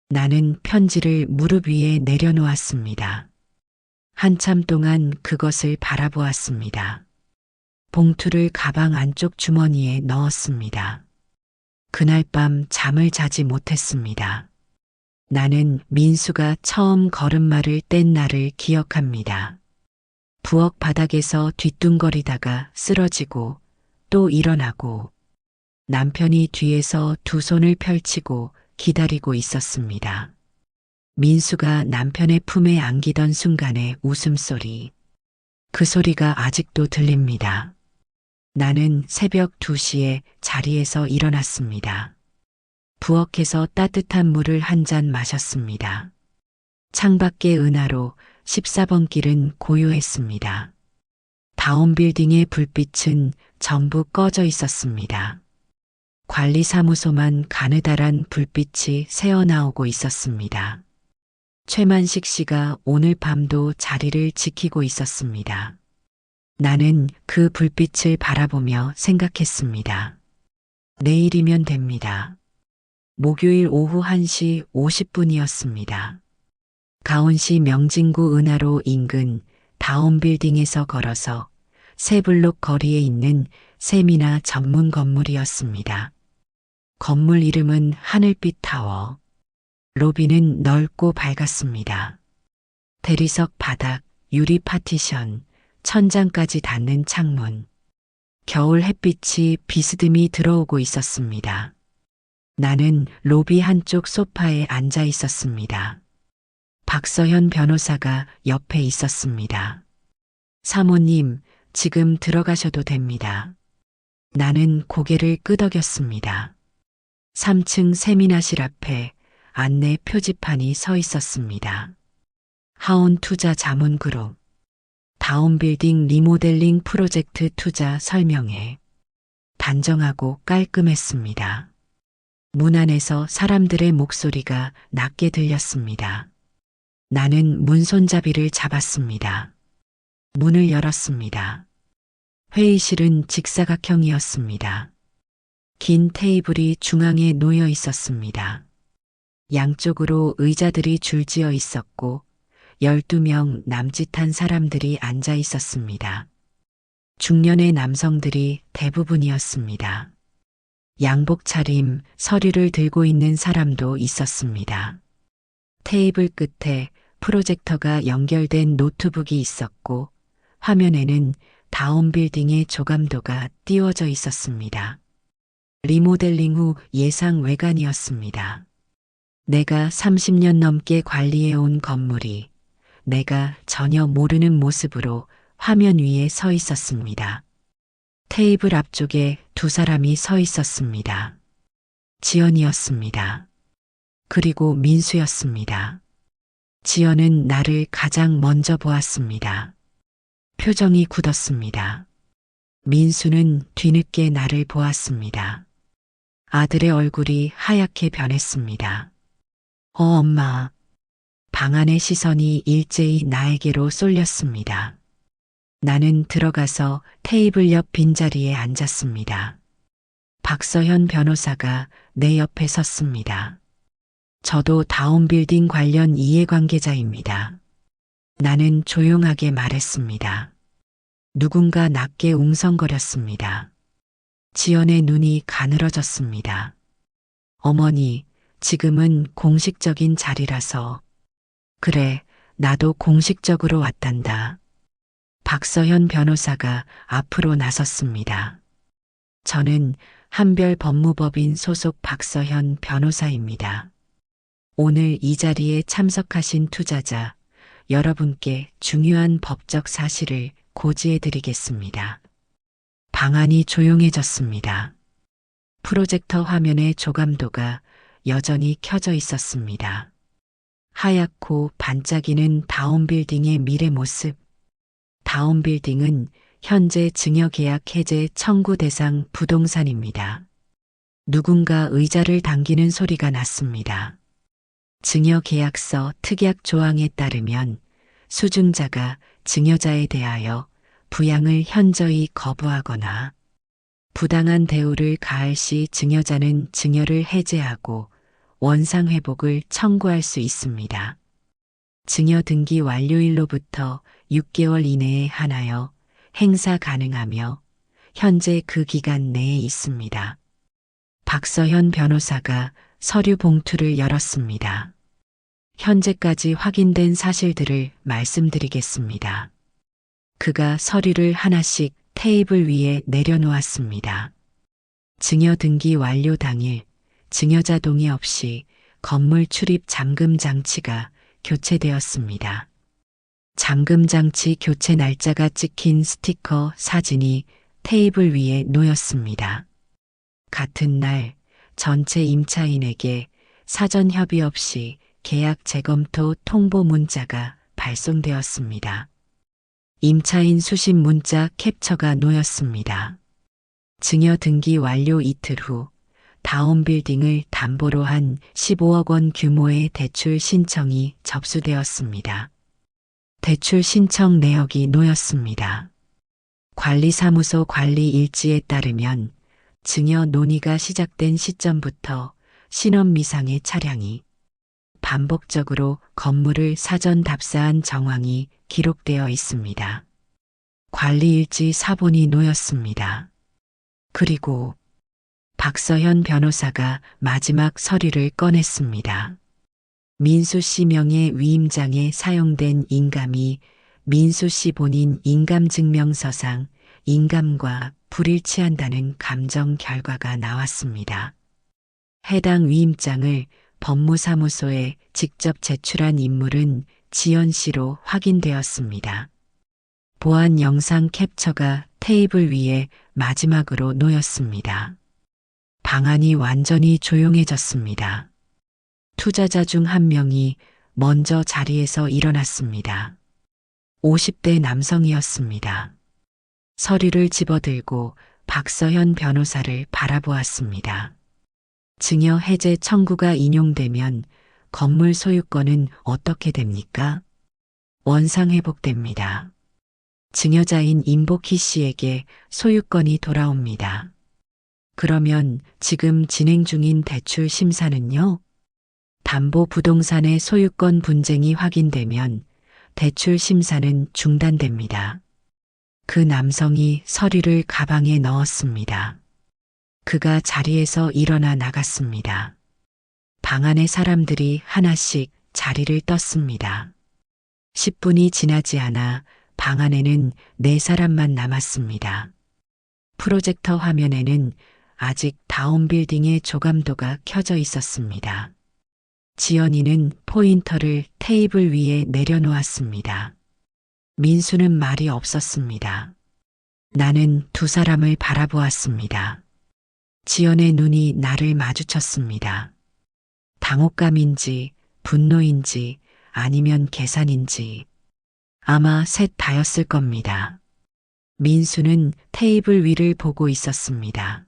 나는 편지를 무릎 위에 내려놓았습니다. 한참 동안 그것을 바라보았습니다. 봉투를 가방 안쪽 주머니에 넣었습니다. 그날 밤 잠을 자지 못했습니다. 나는 민수가 처음 걸음마를 뗀 날을 기억합니다. 부엌 바닥에서 뒤뚱거리다가 쓰러지고 또 일어나고 남편이 뒤에서 두 손을 펼치고 기다리고 있었습니다. 민수가 남편의 품에 안기던 순간의 웃음소리. 그 소리가 아직도 들립니다. 나는 새벽 2시에 자리에서 일어났습니다. 부엌에서 따뜻한 물을 한 잔 마셨습니다. 창밖의 은하로 14번 길은 고요했습니다. 다운빌딩의 불빛은 전부 꺼져 있었습니다. 관리사무소만 가느다란 불빛이 새어나오고 있었습니다. 최만식 씨가 오늘 밤도 자리를 지키고 있었습니다. 나는 그 불빛을 바라보며 생각했습니다. 내일이면 됩니다. 목요일 오후 1시 50분이었습니다. 가온시 명진구 은하로 인근 다운빌딩에서 걸어서 세 블록 거리에 있는 세미나 전문 건물이었습니다. 건물 이름은 하늘빛 타워. 로비는 넓고 밝았습니다. 대리석 바닥, 유리 파티션, 천장까지 닿는 창문. 겨울 햇빛이 비스듬히 들어오고 있었습니다. 나는 로비 한쪽 소파에 앉아 있었습니다. 박서현 변호사가 옆에 있었습니다. 사모님, 지금 들어가셔도 됩니다. 나는 고개를 끄덕였습니다. 3층 세미나실 앞에 안내 표지판이 서 있었습니다. 하온 투자 자문그룹, 다운빌딩 리모델링 프로젝트 투자 설명회. 단정하고 깔끔했습니다. 문 안에서 사람들의 목소리가 낮게 들렸습니다. 나는 문 손잡이를 잡았습니다. 문을 열었습니다. 회의실은 직사각형이었습니다. 긴 테이블이 중앙에 놓여 있었습니다. 양쪽으로 의자들이 줄지어 있었고 12명 남짓한 사람들이 앉아 있었습니다. 중년의 남성들이 대부분이었습니다. 양복 차림, 서류를 들고 있는 사람도 있었습니다. 테이블 끝에 프로젝터가 연결된 노트북이 있었고 화면에는 다운빌딩의 조감도가 띄워져 있었습니다. 리모델링 후 예상 외관이었습니다. 내가 30년 넘게 관리해온 건물이 내가 전혀 모르는 모습으로 화면 위에 서 있었습니다. 테이블 앞쪽에 두 사람이 서 있었습니다. 지연이었습니다. 그리고 민수였습니다. 지연은 나를 가장 먼저 보았습니다. 표정이 굳었습니다. 민수는 뒤늦게 나를 보았습니다. 아들의 얼굴이 하얗게 변했습니다. 엄마. 방 안의 시선이 일제히 나에게로 쏠렸습니다. 나는 들어가서 테이블 옆 빈자리에 앉았습니다. 박서현 변호사가 내 옆에 섰습니다. 저도 다운빌딩 관련 이해관계자입니다. 나는 조용하게 말했습니다. 누군가 낮게 웅성거렸습니다. 지연의 눈이 가늘어졌습니다. 어머니, 지금은 공식적인 자리라서. 그래, 나도 공식적으로 왔단다. 박서현 변호사가 앞으로 나섰습니다. 저는 한별법무법인 소속 박서현 변호사입니다. 오늘 이 자리에 참석하신 투자자 여러분께 중요한 법적 사실을 고지해 드리겠습니다. 방안이 조용해졌습니다. 프로젝터 화면의 조감도가 여전히 켜져 있었습니다. 하얗고 반짝이는 다운빌딩의 미래 모습. 다운빌딩은 현재 증여계약 해제 청구 대상 부동산입니다. 누군가 의자를 당기는 소리가 났습니다. 증여계약서 특약 조항에 따르면 수증자가 증여자에 대하여 부양을 현저히 거부하거나 부당한 대우를 가할 시 증여자는 증여를 해제하고 원상회복을 청구할 수 있습니다. 증여 등기 완료일로부터 6개월 이내에 한하여 행사 가능하며 현재 그 기간 내에 있습니다. 박서현 변호사가 서류 봉투를 열었습니다. 현재까지 확인된 사실들을 말씀드리겠습니다. 그가 서류를 하나씩 테이블 위에 내려놓았습니다. 증여 등기 완료 당일 증여자 동의 없이 건물 출입 잠금 장치가 교체되었습니다. 잠금 장치 교체 날짜가 찍힌 스티커 사진이 테이블 위에 놓였습니다. 같은 날 전체 임차인에게 사전 협의 없이 계약 재검토 통보 문자가 발송되었습니다. 임차인 수신 문자 캡처가 놓였습니다. 증여 등기 완료 이틀 후 다운 빌딩을 담보로 한 15억 원 규모의 대출 신청이 접수되었습니다. 대출 신청 내역이 놓였습니다. 관리사무소 관리 일지에 따르면 증여 논의가 시작된 시점부터 신원 미상의 차량이 반복적으로 건물을 사전 답사한 정황이 기록되어 있습니다. 관리일지 사본이 놓였습니다. 그리고 박서현 변호사가 마지막 서류를 꺼냈습니다. 민수 씨 명의 위임장에 사용된 인감이 민수 씨 본인 인감증명서상 인감과 불일치한다는 감정 결과가 나왔습니다. 해당 위임장을 법무사무소에 직접 제출한 인물은 지연 씨로 확인되었습니다. 보안 영상 캡처가 테이블 위에 마지막으로 놓였습니다. 방안이 완전히 조용해졌습니다. 투자자 중 한 명이 먼저 자리에서 일어났습니다. 50대 남성이었습니다. 서류를 집어들고 박서현 변호사를 바라보았습니다. 증여 해제 청구가 인용되면 건물 소유권은 어떻게 됩니까? 원상 회복됩니다. 증여자인 임복희 씨에게 소유권이 돌아옵니다. 그러면 지금 진행 중인 대출 심사는요? 담보 부동산의 소유권 분쟁이 확인되면 대출 심사는 중단됩니다. 그 남성이 서류를 가방에 넣었습니다. 그가 자리에서 일어나 나갔습니다. 방 안의 사람들이 하나씩 자리를 떴습니다. 10분이 지나지 않아 방 안에는 4사람만 남았습니다. 프로젝터 화면에는 아직 다운빌딩의 조감도가 켜져 있었습니다. 지연이는 포인터를 테이블 위에 내려놓았습니다. 민수는 말이 없었습니다. 나는 2사람을 바라보았습니다. 지연의 눈이 나를 마주쳤습니다. 당혹감인지 분노인지 아니면 계산인지 아마 셋 다였을 겁니다. 민수는 테이블 위를 보고 있었습니다.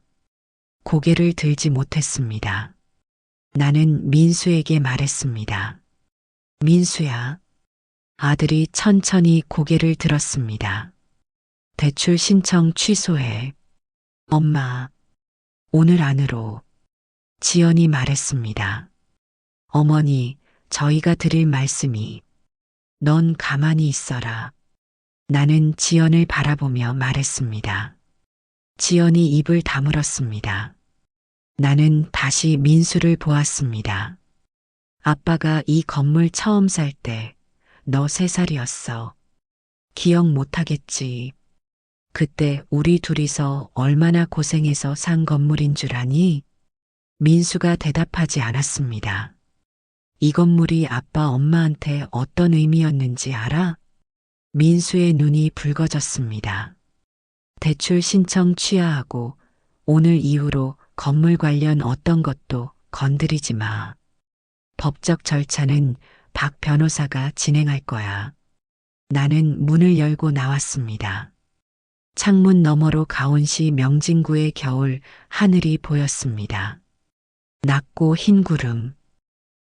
고개를 들지 못했습니다. 나는 민수에게 말했습니다. 민수야. 아들이 천천히 고개를 들었습니다. 대출 신청 취소해. 엄마. 오늘 안으로. 지연이 말했습니다. 어머니, 저희가 드릴 말씀이. 넌 가만히 있어라. 나는 지연을 바라보며 말했습니다. 지연이 입을 다물었습니다. 나는 다시 민수를 보았습니다. 아빠가 이 건물 처음 살 때 너 3살이었어. 기억 못하겠지. 그때 우리 둘이서 얼마나 고생해서 산 건물인 줄 아니? 민수가 대답하지 않았습니다. 이 건물이 아빠 엄마한테 어떤 의미였는지 알아? 민수의 눈이 붉어졌습니다. 대출 신청 취하하고 오늘 이후로 건물 관련 어떤 것도 건드리지 마. 법적 절차는 박 변호사가 진행할 거야. 나는 문을 열고 나왔습니다. 창문 너머로 가온시 명진구의 겨울 하늘이 보였습니다. 낮고 흰 구름.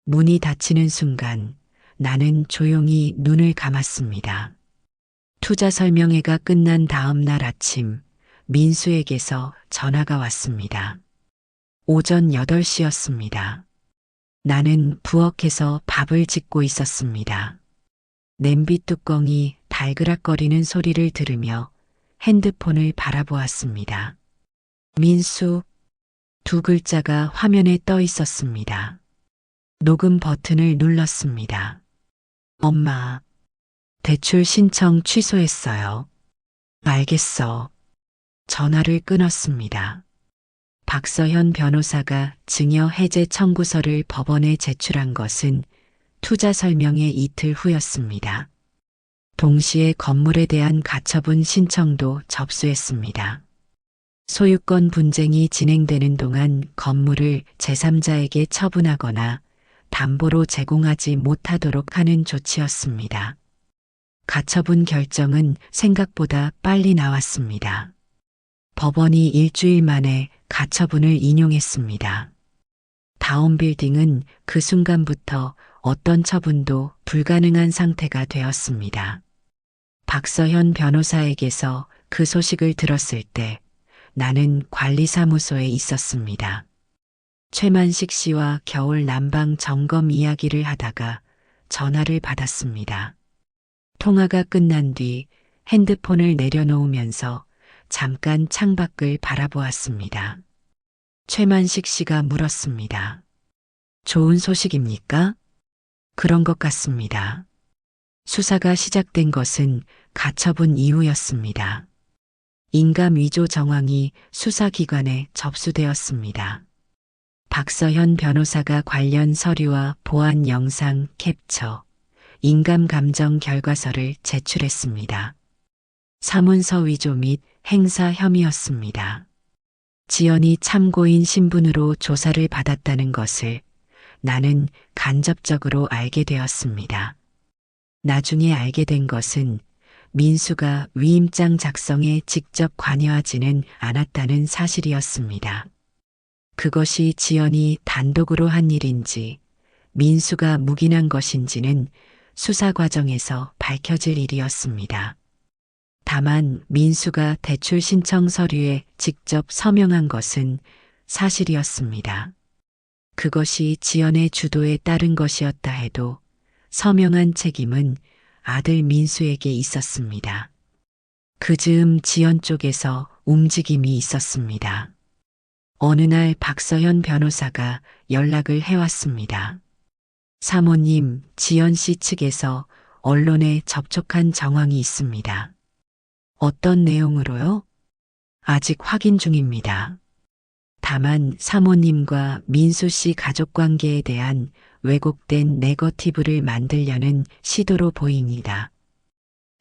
문이 닫히는 순간 나는 조용히 눈을 감았습니다. 투자 설명회가 끝난 다음 날 아침 민수에게서 전화가 왔습니다. 오전 8시였습니다. 나는 부엌에서 밥을 짓고 있었습니다. 냄비 뚜껑이 달그락거리는 소리를 들으며 핸드폰을 바라보았습니다. 민수, 2글자가 화면에 떠 있었습니다. 녹음 버튼을 눌렀습니다. 엄마, 대출 신청 취소했어요. 알겠어. 전화를 끊었습니다. 박서현 변호사가 증여 해제 청구서를 법원에 제출한 것은 투자 설명의 이틀 후였습니다. 동시에 건물에 대한 가처분 신청도 접수했습니다. 소유권 분쟁이 진행되는 동안 건물을 제3자에게 처분하거나 담보로 제공하지 못하도록 하는 조치였습니다. 가처분 결정은 생각보다 빨리 나왔습니다. 법원이 일주일 만에 가처분을 인용했습니다. 다운빌딩은 그 순간부터 어떤 처분도 불가능한 상태가 되었습니다. 박서현 변호사에게서 그 소식을 들었을 때 나는 관리사무소에 있었습니다. 최만식 씨와 겨울 난방 점검 이야기를 하다가 전화를 받았습니다. 통화가 끝난 뒤 핸드폰을 내려놓으면서 잠깐 창밖을 바라보았습니다. 최만식 씨가 물었습니다. 좋은 소식입니까? 그런 것 같습니다. 수사가 시작된 것은 가처분 이후였습니다. 인감 위조 정황이 수사기관에 접수되었습니다. 박서현 변호사가 관련 서류와 보안 영상 캡처, 인감 감정 결과서를 제출했습니다. 사문서 위조 및 행사 혐의였습니다. 지연이 참고인 신분으로 조사를 받았다는 것을 나는 간접적으로 알게 되었습니다. 나중에 알게 된 것은 민수가 위임장 작성에 직접 관여하지는 않았다는 사실이었습니다. 그것이 지연이 단독으로 한 일인지 민수가 묵인한 것인지는 수사 과정에서 밝혀질 일이었습니다. 다만 민수가 대출 신청 서류에 직접 서명한 것은 사실이었습니다. 그것이 지연의 주도에 따른 것이었다 해도 서명한 책임은 아들 민수에게 있었습니다. 그 즈음 지연 쪽에서 움직임이 있었습니다. 어느 날 박서현 변호사가 연락을 해왔습니다. 사모님, 지연 씨 측에서 언론에 접촉한 정황이 있습니다. 어떤 내용으로요? 아직 확인 중입니다. 다만 사모님과 민수 씨 가족 관계에 대한 왜곡된 네거티브를 만들려는 시도로 보입니다.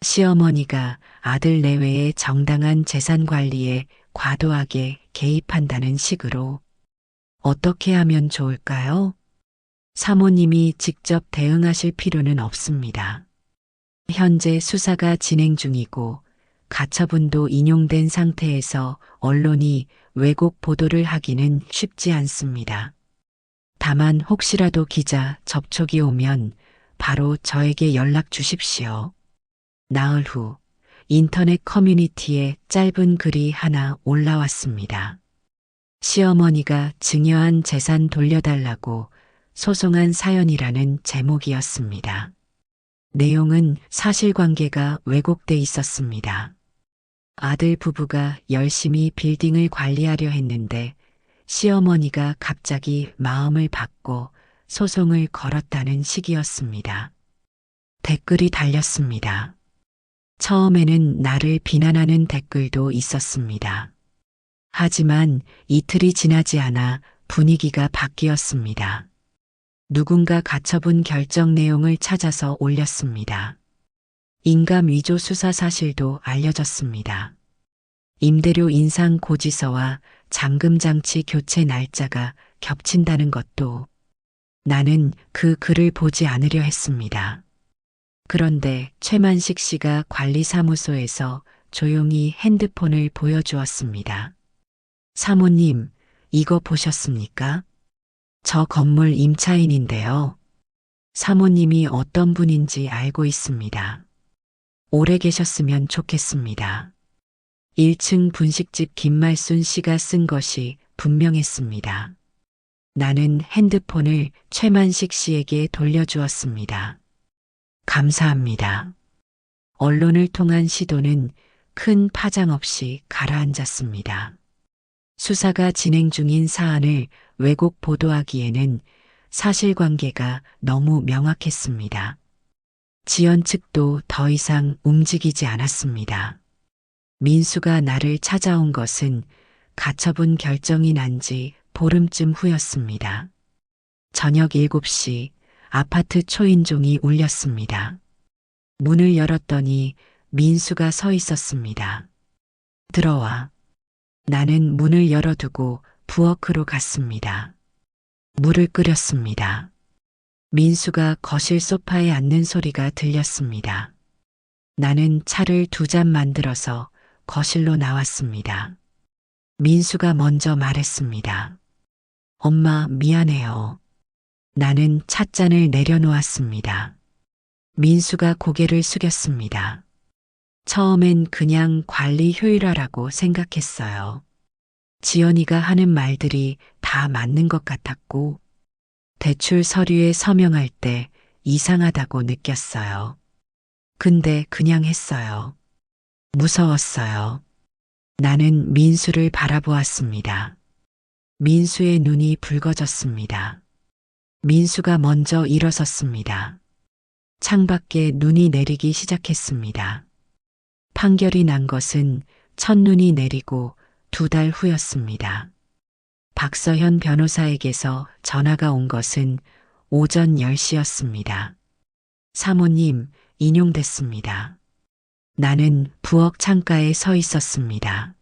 시어머니가 아들 내외의 정당한 재산 관리에 과도하게 개입한다는 식으로. 어떻게 하면 좋을까요? 사모님이 직접 대응하실 필요는 없습니다. 현재 수사가 진행 중이고 가처분도 인용된 상태에서 언론이 왜곡 보도를 하기는 쉽지 않습니다. 다만 혹시라도 기자 접촉이 오면 바로 저에게 연락 주십시오. 나흘 후 인터넷 커뮤니티에 짧은 글이 하나 올라왔습니다. 시어머니가 증여한 재산 돌려달라고 소송한 사연이라는 제목이었습니다. 내용은 사실관계가 왜곡돼 있었습니다. 아들 부부가 열심히 빌딩을 관리하려 했는데 시어머니가 갑자기 마음을 바꿔 소송을 걸었다는 식이었습니다. 댓글이 달렸습니다. 처음에는 나를 비난하는 댓글도 있었습니다. 하지만 이틀이 지나지 않아 분위기가 바뀌었습니다. 누군가 가처분 결정 내용을 찾아서 올렸습니다. 인감 위조 수사 사실도 알려졌습니다. 임대료 인상 고지서와 잠금장치 교체 날짜가 겹친다는 것도. 나는 그 글을 보지 않으려 했습니다. 그런데 최만식 씨가 관리사무소에서 조용히 핸드폰을 보여주었습니다. 사모님, 이거 보셨습니까? 저 건물 임차인인데요. 사모님이 어떤 분인지 알고 있습니다. 오래 계셨으면 좋겠습니다. 1층 분식집 김말순 씨가 쓴 것이 분명했습니다. 나는 핸드폰을 최만식 씨에게 돌려주었습니다. 감사합니다. 언론을 통한 시도는 큰 파장 없이 가라앉았습니다. 수사가 진행 중인 사안을 왜곡 보도하기에는 사실관계가 너무 명확했습니다. 지연 측도 더 이상 움직이지 않았습니다. 민수가 나를 찾아온 것은 가처분 결정이 난 지 보름쯤 후였습니다. 저녁 7시 아파트 초인종이 울렸습니다. 문을 열었더니 민수가 서 있었습니다. 들어와. 나는 문을 열어두고 부엌으로 갔습니다. 물을 끓였습니다. 민수가 거실 소파에 앉는 소리가 들렸습니다. 나는 차를 2잔 만들어서 거실로 나왔습니다. 민수가 먼저 말했습니다. 엄마, 미안해요. 나는 찻잔을 내려놓았습니다. 민수가 고개를 숙였습니다. 처음엔 그냥 관리 효율화라고 생각했어요. 지연이가 하는 말들이 다 맞는 것 같았고, 대출 서류에 서명할 때 이상하다고 느꼈어요. 근데 그냥 했어요. 무서웠어요. 나는 민수를 바라보았습니다. 민수의 눈이 붉어졌습니다. 민수가 먼저 일어섰습니다. 창밖에 눈이 내리기 시작했습니다. 판결이 난 것은 첫눈이 내리고 2달 후였습니다. 박서현 변호사에게서 전화가 온 것은 오전 10시였습니다. 사모님, 인용됐습니다. 나는 부엌 창가에 서 있었습니다.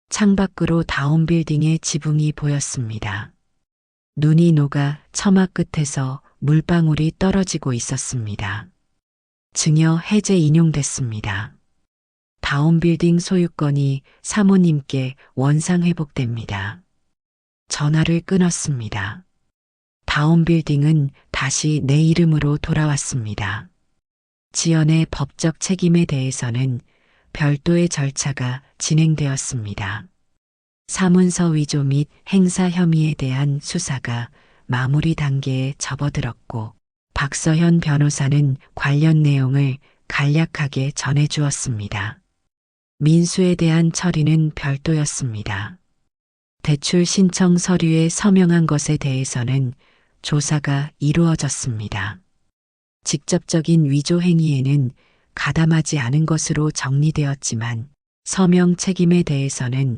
창밖으로 다운빌딩의 지붕이 보였습니다. 눈이 녹아 처마 끝에서 물방울이 떨어지고 있었습니다. 증여 해제 인용됐습니다. 다운빌딩 소유권이 사모님께 원상회복됩니다. 전화를 끊었습니다. 다운빌딩은 다시 내 이름으로 돌아왔습니다. 지연의 법적 책임에 대해서는 별도의 절차가 진행되었습니다. 사문서 위조 및 행사 혐의에 대한 수사가 마무리 단계에 접어들었고, 박서현 변호사는 관련 내용을 간략하게 전해주었습니다. 민수에 대한 처리는 별도였습니다. 대출 신청 서류에 서명한 것에 대해서는 조사가 이루어졌습니다. 직접적인 위조 행위에는 가담하지 않은 것으로 정리되었지만 서명 책임에 대해서는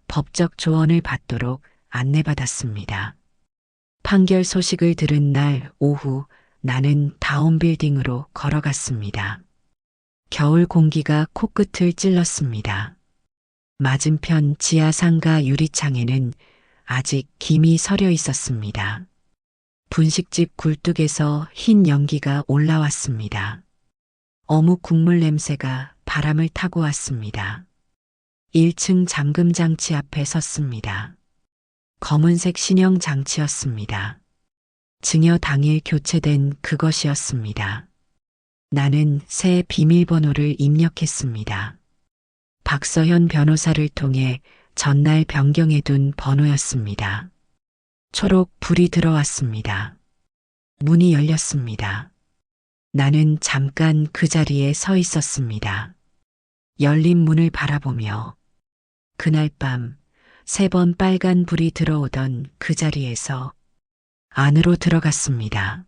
법적 조언을 받도록 안내받았습니다. 판결 소식을 들은 날 오후 나는 다운빌딩으로 걸어갔습니다. 겨울 공기가 코끝을 찔렀습니다. 맞은편 지하 상가 유리창에는 아직 김이 서려 있었습니다. 분식집 굴뚝에서 흰 연기가 올라왔습니다. 어묵 국물 냄새가 바람을 타고 왔습니다. 1층 잠금 장치 앞에 섰습니다. 검은색 신형 장치였습니다. 증여 당일 교체된 그것이었습니다. 나는 새 비밀번호를 입력했습니다. 박서현 변호사를 통해 전날 변경해둔 번호였습니다. 초록 불이 들어왔습니다. 문이 열렸습니다. 나는 잠깐 그 자리에 서 있었습니다. 열린 문을 바라보며 그날 밤 3번 빨간 불이 들어오던 그 자리에서 안으로 들어갔습니다.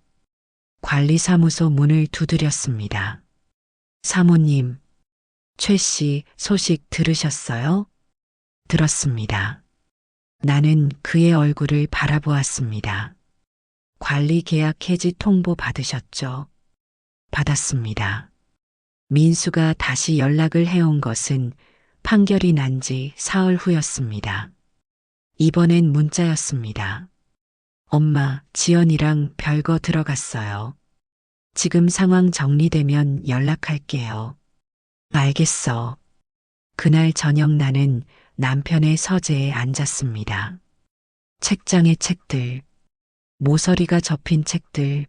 관리사무소 문을 두드렸습니다. 사모님, 최 씨 소식 들으셨어요? 들었습니다. 나는 그의 얼굴을 바라보았습니다. 관리 계약 해지 통보 받으셨죠? 받았습니다. 민수가 다시 연락을 해온 것은 판결이 난 지 사흘 후였습니다. 이번엔 문자였습니다. 엄마, 지연이랑 별거 들어갔어요. 지금 상황 정리되면 연락할게요. 알겠어. 그날 저녁 나는 남편의 서재에 앉았습니다. 책장에 책들, 모서리가 접힌 책들,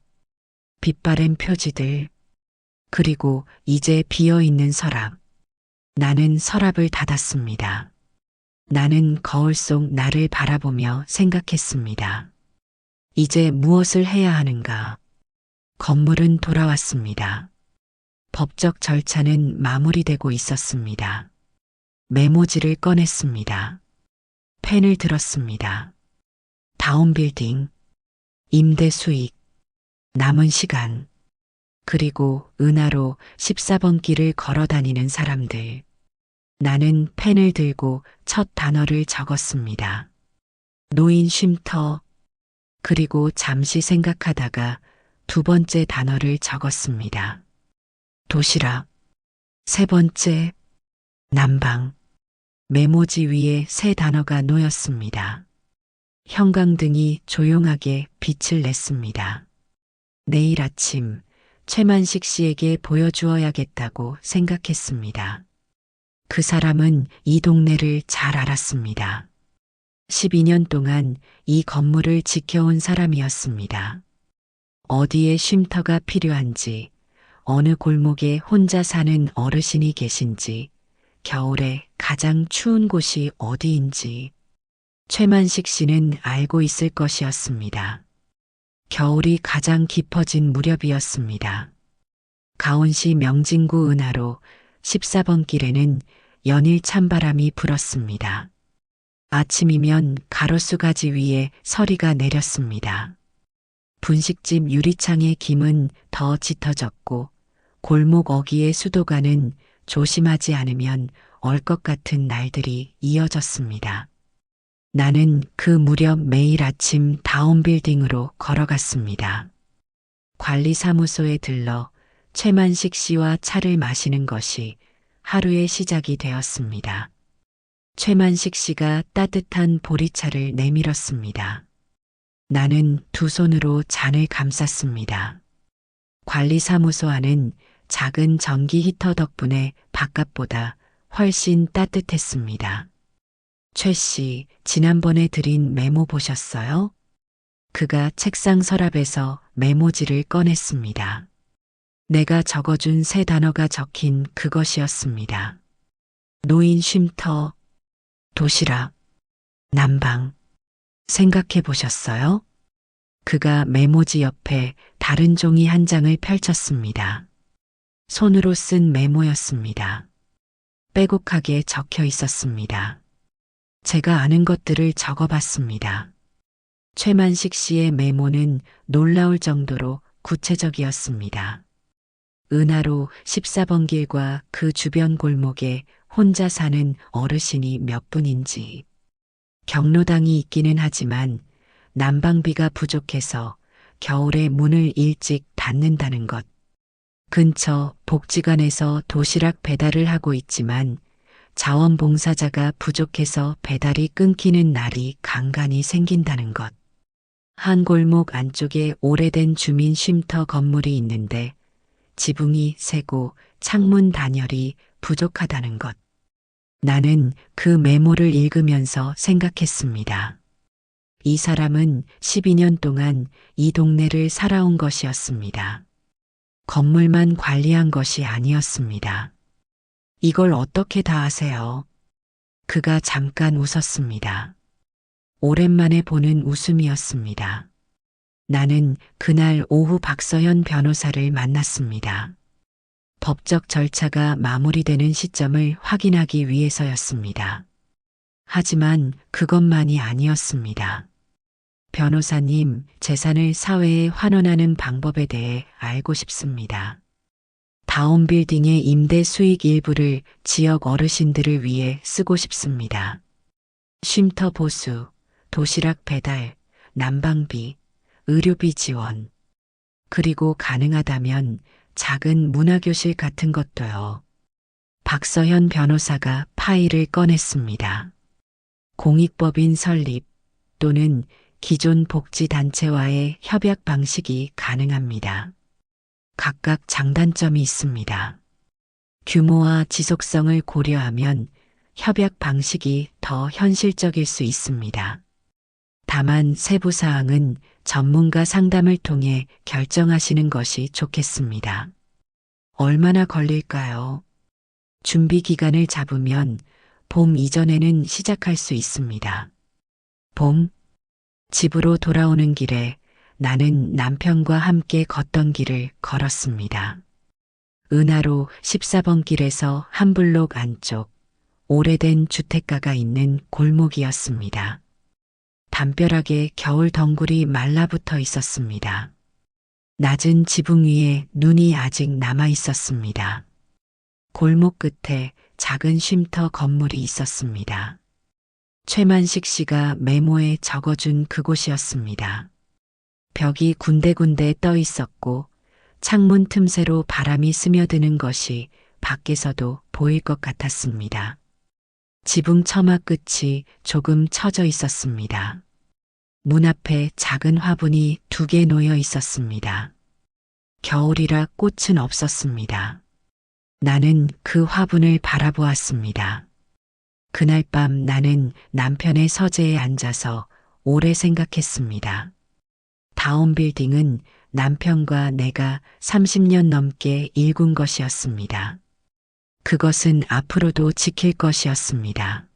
빛바랜 표지들, 그리고 이제 비어있는 서랍. 나는 서랍을 닫았습니다. 나는 거울 속 나를 바라보며 생각했습니다. 이제 무엇을 해야 하는가? 건물은 돌아왔습니다. 법적 절차는 마무리되고 있었습니다. 메모지를 꺼냈습니다. 펜을 들었습니다. 다운빌딩, 임대 수익, 남은 시간, 그리고 은하로 14번 길을 걸어 다니는 사람들. 나는 펜을 들고 첫 단어를 적었습니다. 노인 쉼터. 그리고 잠시 생각하다가 두 번째 단어를 적었습니다. 도시락. 세 번째, 난방. 메모지 위에 세 단어가 놓였습니다. 형광등이 조용하게 빛을 냈습니다. 내일 아침 최만식 씨에게 보여주어야겠다고 생각했습니다. 그 사람은 이 동네를 잘 알았습니다. 12년 동안 이 건물을 지켜온 사람이었습니다. 어디에 쉼터가 필요한지, 어느 골목에 혼자 사는 어르신이 계신지, 겨울에 가장 추운 곳이 어디인지 최만식 씨는 알고 있을 것이었습니다. 겨울이 가장 깊어진 무렵이었습니다. 가온시 명진구 은하로 14번 길에는 연일 찬바람이 불었습니다. 아침이면 가로수 가지 위에 서리가 내렸습니다. 분식집 유리창의 김은 더 짙어졌고 골목 어귀의 수도가는 조심하지 않으면 얼 것 같은 날들이 이어졌습니다. 나는 그 무렵 매일 아침 다운빌딩으로 걸어갔습니다. 관리사무소에 들러 최만식 씨와 차를 마시는 것이 하루의 시작이 되었습니다. 최만식 씨가 따뜻한 보리차를 내밀었습니다. 나는 두 손으로 잔을 감쌌습니다. 관리사무소 안은 작은 전기 히터 덕분에 바깥보다 훨씬 따뜻했습니다. 최 씨, 지난번에 드린 메모 보셨어요? 그가 책상 서랍에서 메모지를 꺼냈습니다. 내가 적어준 세 단어가 적힌 그것이었습니다. 노인 쉼터, 도시락, 난방. 생각해 보셨어요? 그가 메모지 옆에 다른 종이 한 장을 펼쳤습니다. 손으로 쓴 메모였습니다. 빼곡하게 적혀 있었습니다. 제가 아는 것들을 적어봤습니다. 최만식 씨의 메모는 놀라울 정도로 구체적이었습니다. 은하로 14번 길과 그 주변 골목에 혼자 사는 어르신이 몇 분인지, 경로당이 있기는 하지만 난방비가 부족해서 겨울에 문을 일찍 닫는다는 것, 근처 복지관에서 도시락 배달을 하고 있지만 자원봉사자가 부족해서 배달이 끊기는 날이 간간히 생긴다는 것, 한 골목 안쪽에 오래된 주민 쉼터 건물이 있는데 지붕이 새고 창문 단열이 부족하다는 것. 나는 그 메모를 읽으면서 생각했습니다. 이 사람은 12년 동안 이 동네를 살아온 것이었습니다. 건물만 관리한 것이 아니었습니다. 이걸 어떻게 다 아세요? 그가 잠깐 웃었습니다. 오랜만에 보는 웃음이었습니다. 나는 그날 오후 박서현 변호사를 만났습니다. 법적 절차가 마무리되는 시점을 확인하기 위해서였습니다. 하지만 그것만이 아니었습니다. 변호사님, 재산을 사회에 환원하는 방법에 대해 알고 싶습니다. 다운빌딩의 임대 수익 일부를 지역 어르신들을 위해 쓰고 싶습니다. 쉼터 보수, 도시락 배달, 난방비, 의료비 지원, 그리고 가능하다면 작은 문화교실 같은 것도요. 박서현 변호사가 파일을 꺼냈습니다. 공익법인 설립 또는 기존 복지단체와의 협약 방식이 가능합니다. 각각 장단점이 있습니다. 규모와 지속성을 고려하면 협약 방식이 더 현실적일 수 있습니다. 다만 세부 사항은 전문가 상담을 통해 결정하시는 것이 좋겠습니다. 얼마나 걸릴까요? 준비 기간을 잡으면 봄 이전에는 시작할 수 있습니다. 봄, 집으로 돌아오는 길에 나는 남편과 함께 걷던 길을 걸었습니다. 은하로 14번 길에서 한 블록 안쪽 오래된 주택가가 있는 골목이었습니다. 담벼락에 겨울 덩굴이 말라붙어 있었습니다. 낮은 지붕 위에 눈이 아직 남아 있었습니다. 골목 끝에 작은 쉼터 건물이 있었습니다. 최만식 씨가 메모에 적어준 그곳이었습니다. 벽이 군데군데 떠 있었고 창문 틈새로 바람이 스며드는 것이 밖에서도 보일 것 같았습니다. 지붕 처마 끝이 조금 처져 있었습니다. 문 앞에 작은 화분이 2개 놓여 있었습니다. 겨울이라 꽃은 없었습니다. 나는 그 화분을 바라보았습니다. 그날 밤 나는 남편의 서재에 앉아서 오래 생각했습니다. 다운 빌딩은 남편과 내가 30년 넘게 일군 것이었습니다. 그것은 앞으로도 지킬 것이었습니다.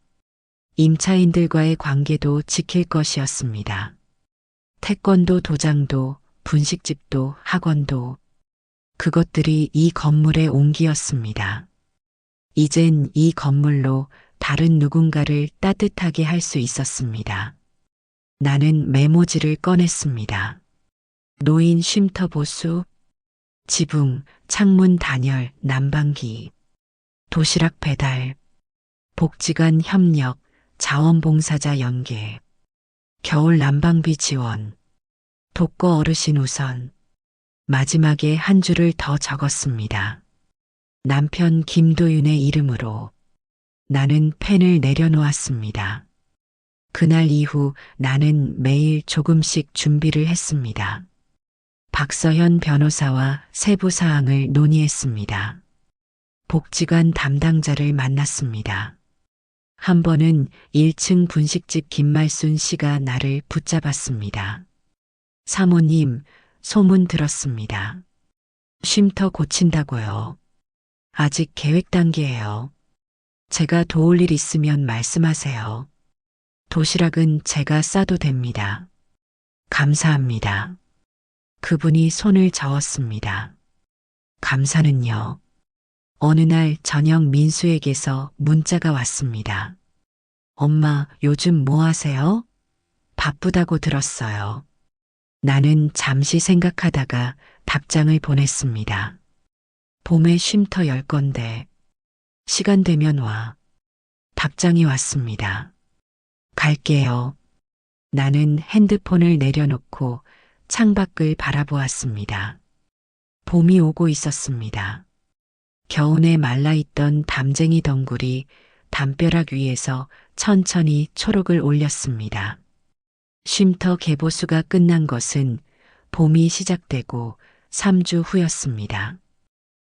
임차인들과의 관계도 지킬 것이었습니다. 태권도 도장도 분식집도 학원도 그것들이 이 건물의 온기였습니다. 이젠 이 건물로 다른 누군가를 따뜻하게 할 수 있었습니다. 나는 메모지를 꺼냈습니다. 노인 쉼터 보수, 지붕, 창문 단열, 난방기, 도시락 배달, 복지관 협력, 자원봉사자 연계, 겨울 난방비 지원, 독거 어르신 우선, 마지막에 한 줄을 더 적었습니다. 남편 김도윤의 이름으로. 나는 펜을 내려놓았습니다. 그날 이후 나는 매일 조금씩 준비를 했습니다. 박서현 변호사와 세부 사항을 논의했습니다. 복지관 담당자를 만났습니다. 한 번은 1층 분식집 김말순 씨가 나를 붙잡았습니다. 사모님, 소문 들었습니다. 쉼터 고친다고요. 아직 계획 단계예요. 제가 도울 일 있으면 말씀하세요. 도시락은 제가 싸도 됩니다. 감사합니다. 그분이 손을 저었습니다. 감사는요. 어느 날 저녁 민수에게서 문자가 왔습니다. 엄마, 요즘 뭐 하세요? 바쁘다고 들었어요. 나는 잠시 생각하다가 답장을 보냈습니다. 봄에 쉼터 열 건데 시간 되면 와. 답장이 왔습니다. 갈게요. 나는 핸드폰을 내려놓고 창밖을 바라보았습니다. 봄이 오고 있었습니다. 겨우내 말라있던 담쟁이 덩굴이 담벼락 위에서 천천히 초록을 올렸습니다. 쉼터 개보수가 끝난 것은 봄이 시작되고 3주 후였습니다.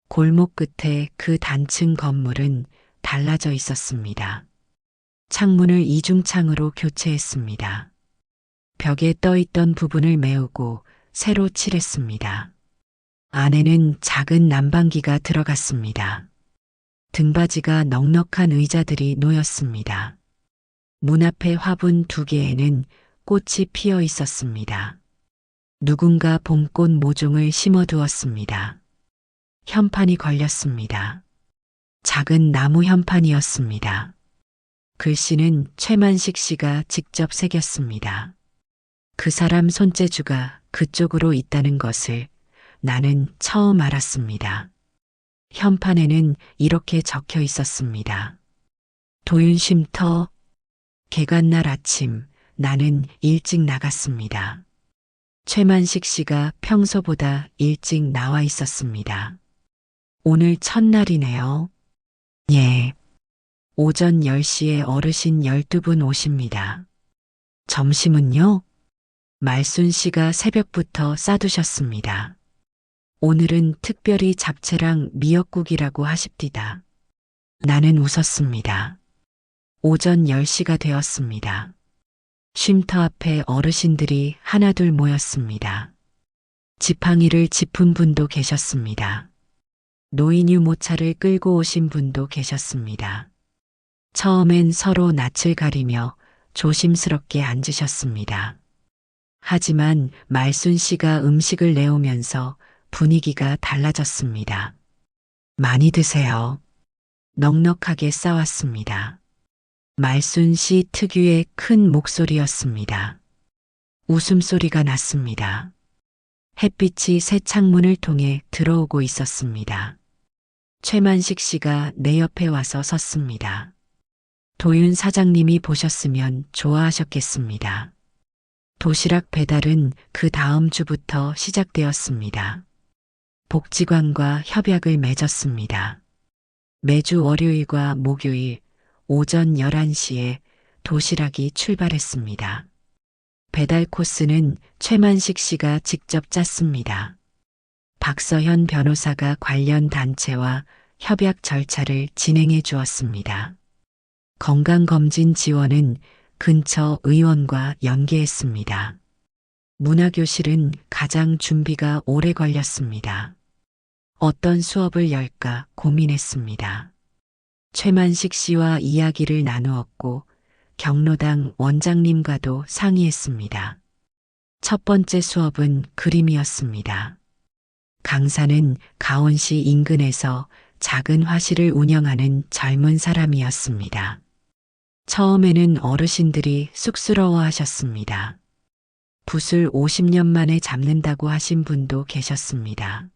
골목 끝에 그 단층 건물은 달라져 있었습니다. 창문을 이중창으로 교체했습니다. 벽에 떠있던 부분을 메우고 새로 칠했습니다. 안에는 작은 난방기가 들어갔습니다. 등받이가 넉넉한 의자들이 놓였습니다. 문 앞에 화분 2개에는 꽃이 피어 있었습니다. 누군가 봄꽃 모종을 심어두었습니다. 현판이 걸렸습니다. 작은 나무 현판이었습니다. 글씨는 최만식 씨가 직접 새겼습니다. 그 사람 손재주가 그쪽으로 있다는 것을 나는 처음 알았습니다. 현판에는 이렇게 적혀 있었습니다. 도윤 쉼터, 개간날 아침 나는 일찍 나갔습니다. 최만식 씨가 평소보다 일찍 나와 있었습니다. 오늘 첫날이네요. 예. 오전 10시에 어르신 12분 오십니다. 점심은요? 말순 씨가 새벽부터 싸두셨습니다. 오늘은 특별히 잡채랑 미역국이라고 하십디다. 나는 웃었습니다. 오전 10시가 되었습니다. 쉼터 앞에 어르신들이 하나둘 모였습니다. 지팡이를 짚은 분도 계셨습니다. 노인 유모차를 끌고 오신 분도 계셨습니다. 처음엔 서로 낯을 가리며 조심스럽게 앉으셨습니다. 하지만 말순 씨가 음식을 내오면서 분위기가 달라졌습니다. 많이 드세요. 넉넉하게 싸왔습니다. 말순 씨 특유의 큰 목소리였습니다. 웃음소리가 났습니다. 햇빛이 새 창문을 통해 들어오고 있었습니다. 최만식 씨가 내 옆에 와서 섰습니다. 도윤 사장님이 보셨으면 좋아하셨겠습니다. 도시락 배달은 그 다음 주부터 시작되었습니다. 복지관과 협약을 맺었습니다. 매주 월요일과 목요일 오전 11시에 도시락이 출발했습니다. 배달 코스는 최만식 씨가 직접 짰습니다. 박서현 변호사가 관련 단체와 협약 절차를 진행해 주었습니다. 건강검진 지원은 근처 의원과 연계했습니다. 문화교실은 가장 준비가 오래 걸렸습니다. 어떤 수업을 열까 고민했습니다. 최만식 씨와 이야기를 나누었고 경로당 원장님과도 상의했습니다. 첫 번째 수업은 그림이었습니다. 강사는 가온시 인근에서 작은 화실을 운영하는 젊은 사람이었습니다. 처음에는 어르신들이 쑥스러워 하셨습니다. 붓을 50년 만에 잡는다고 하신 분도 계셨습니다.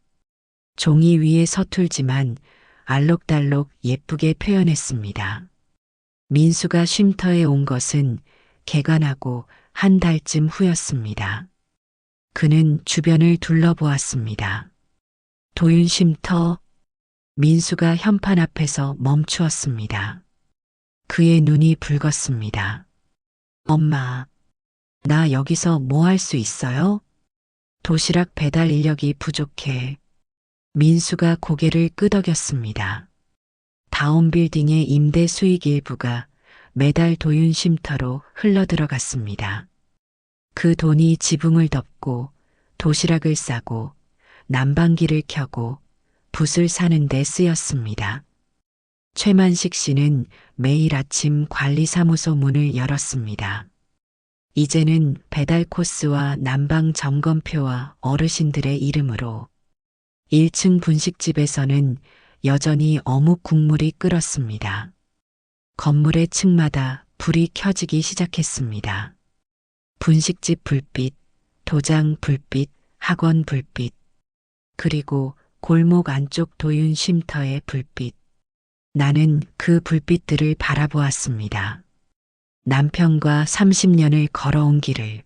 종이 위에 서툴지만 알록달록 예쁘게 표현했습니다. 민수가 쉼터에 온 것은 개관하고 한 달쯤 후였습니다. 그는 주변을 둘러보았습니다. 도윤 쉼터. 민수가 현판 앞에서 멈추었습니다. 그의 눈이 붉었습니다. 엄마, 나 여기서 뭐 할 수 있어요? 도시락 배달 인력이 부족해. 민수가 고개를 끄덕였습니다. 다운 빌딩의 임대 수익 일부가 매달 도윤 쉼터로 흘러들어갔습니다. 그 돈이 지붕을 덮고 도시락을 싸고 난방기를 켜고 붓을 사는 데 쓰였습니다. 최만식 씨는 매일 아침 관리사무소 문을 열었습니다. 이제는 배달 코스와 난방 점검표와 어르신들의 이름으로 1층 분식집에서는 여전히 어묵 국물이 끓었습니다. 건물의 층마다 불이 켜지기 시작했습니다. 분식집 불빛, 도장 불빛, 학원 불빛, 그리고 골목 안쪽 도윤 쉼터의 불빛. 나는 그 불빛들을 바라보았습니다. 남편과 30년을 걸어온 길을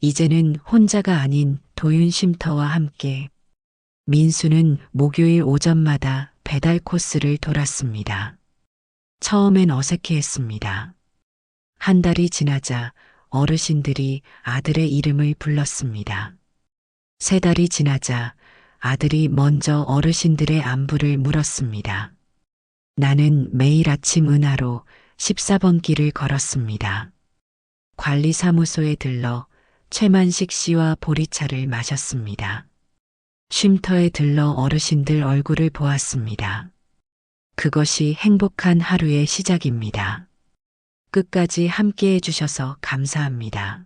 이제는 혼자가 아닌 도윤 쉼터와 함께 민수는 목요일 오전마다 배달 코스를 돌았습니다. 처음엔 어색해했습니다. 한 달이 지나자 어르신들이 아들의 이름을 불렀습니다. 3달이 지나자 아들이 먼저 어르신들의 안부를 물었습니다. 나는 매일 아침 은하로 14번 길을 걸었습니다. 관리사무소에 들러 최만식 씨와 보리차를 마셨습니다. 쉼터에 들러 어르신들 얼굴을 보았습니다. 그것이 행복한 하루의 시작입니다. 끝까지 함께 해주셔서 감사합니다.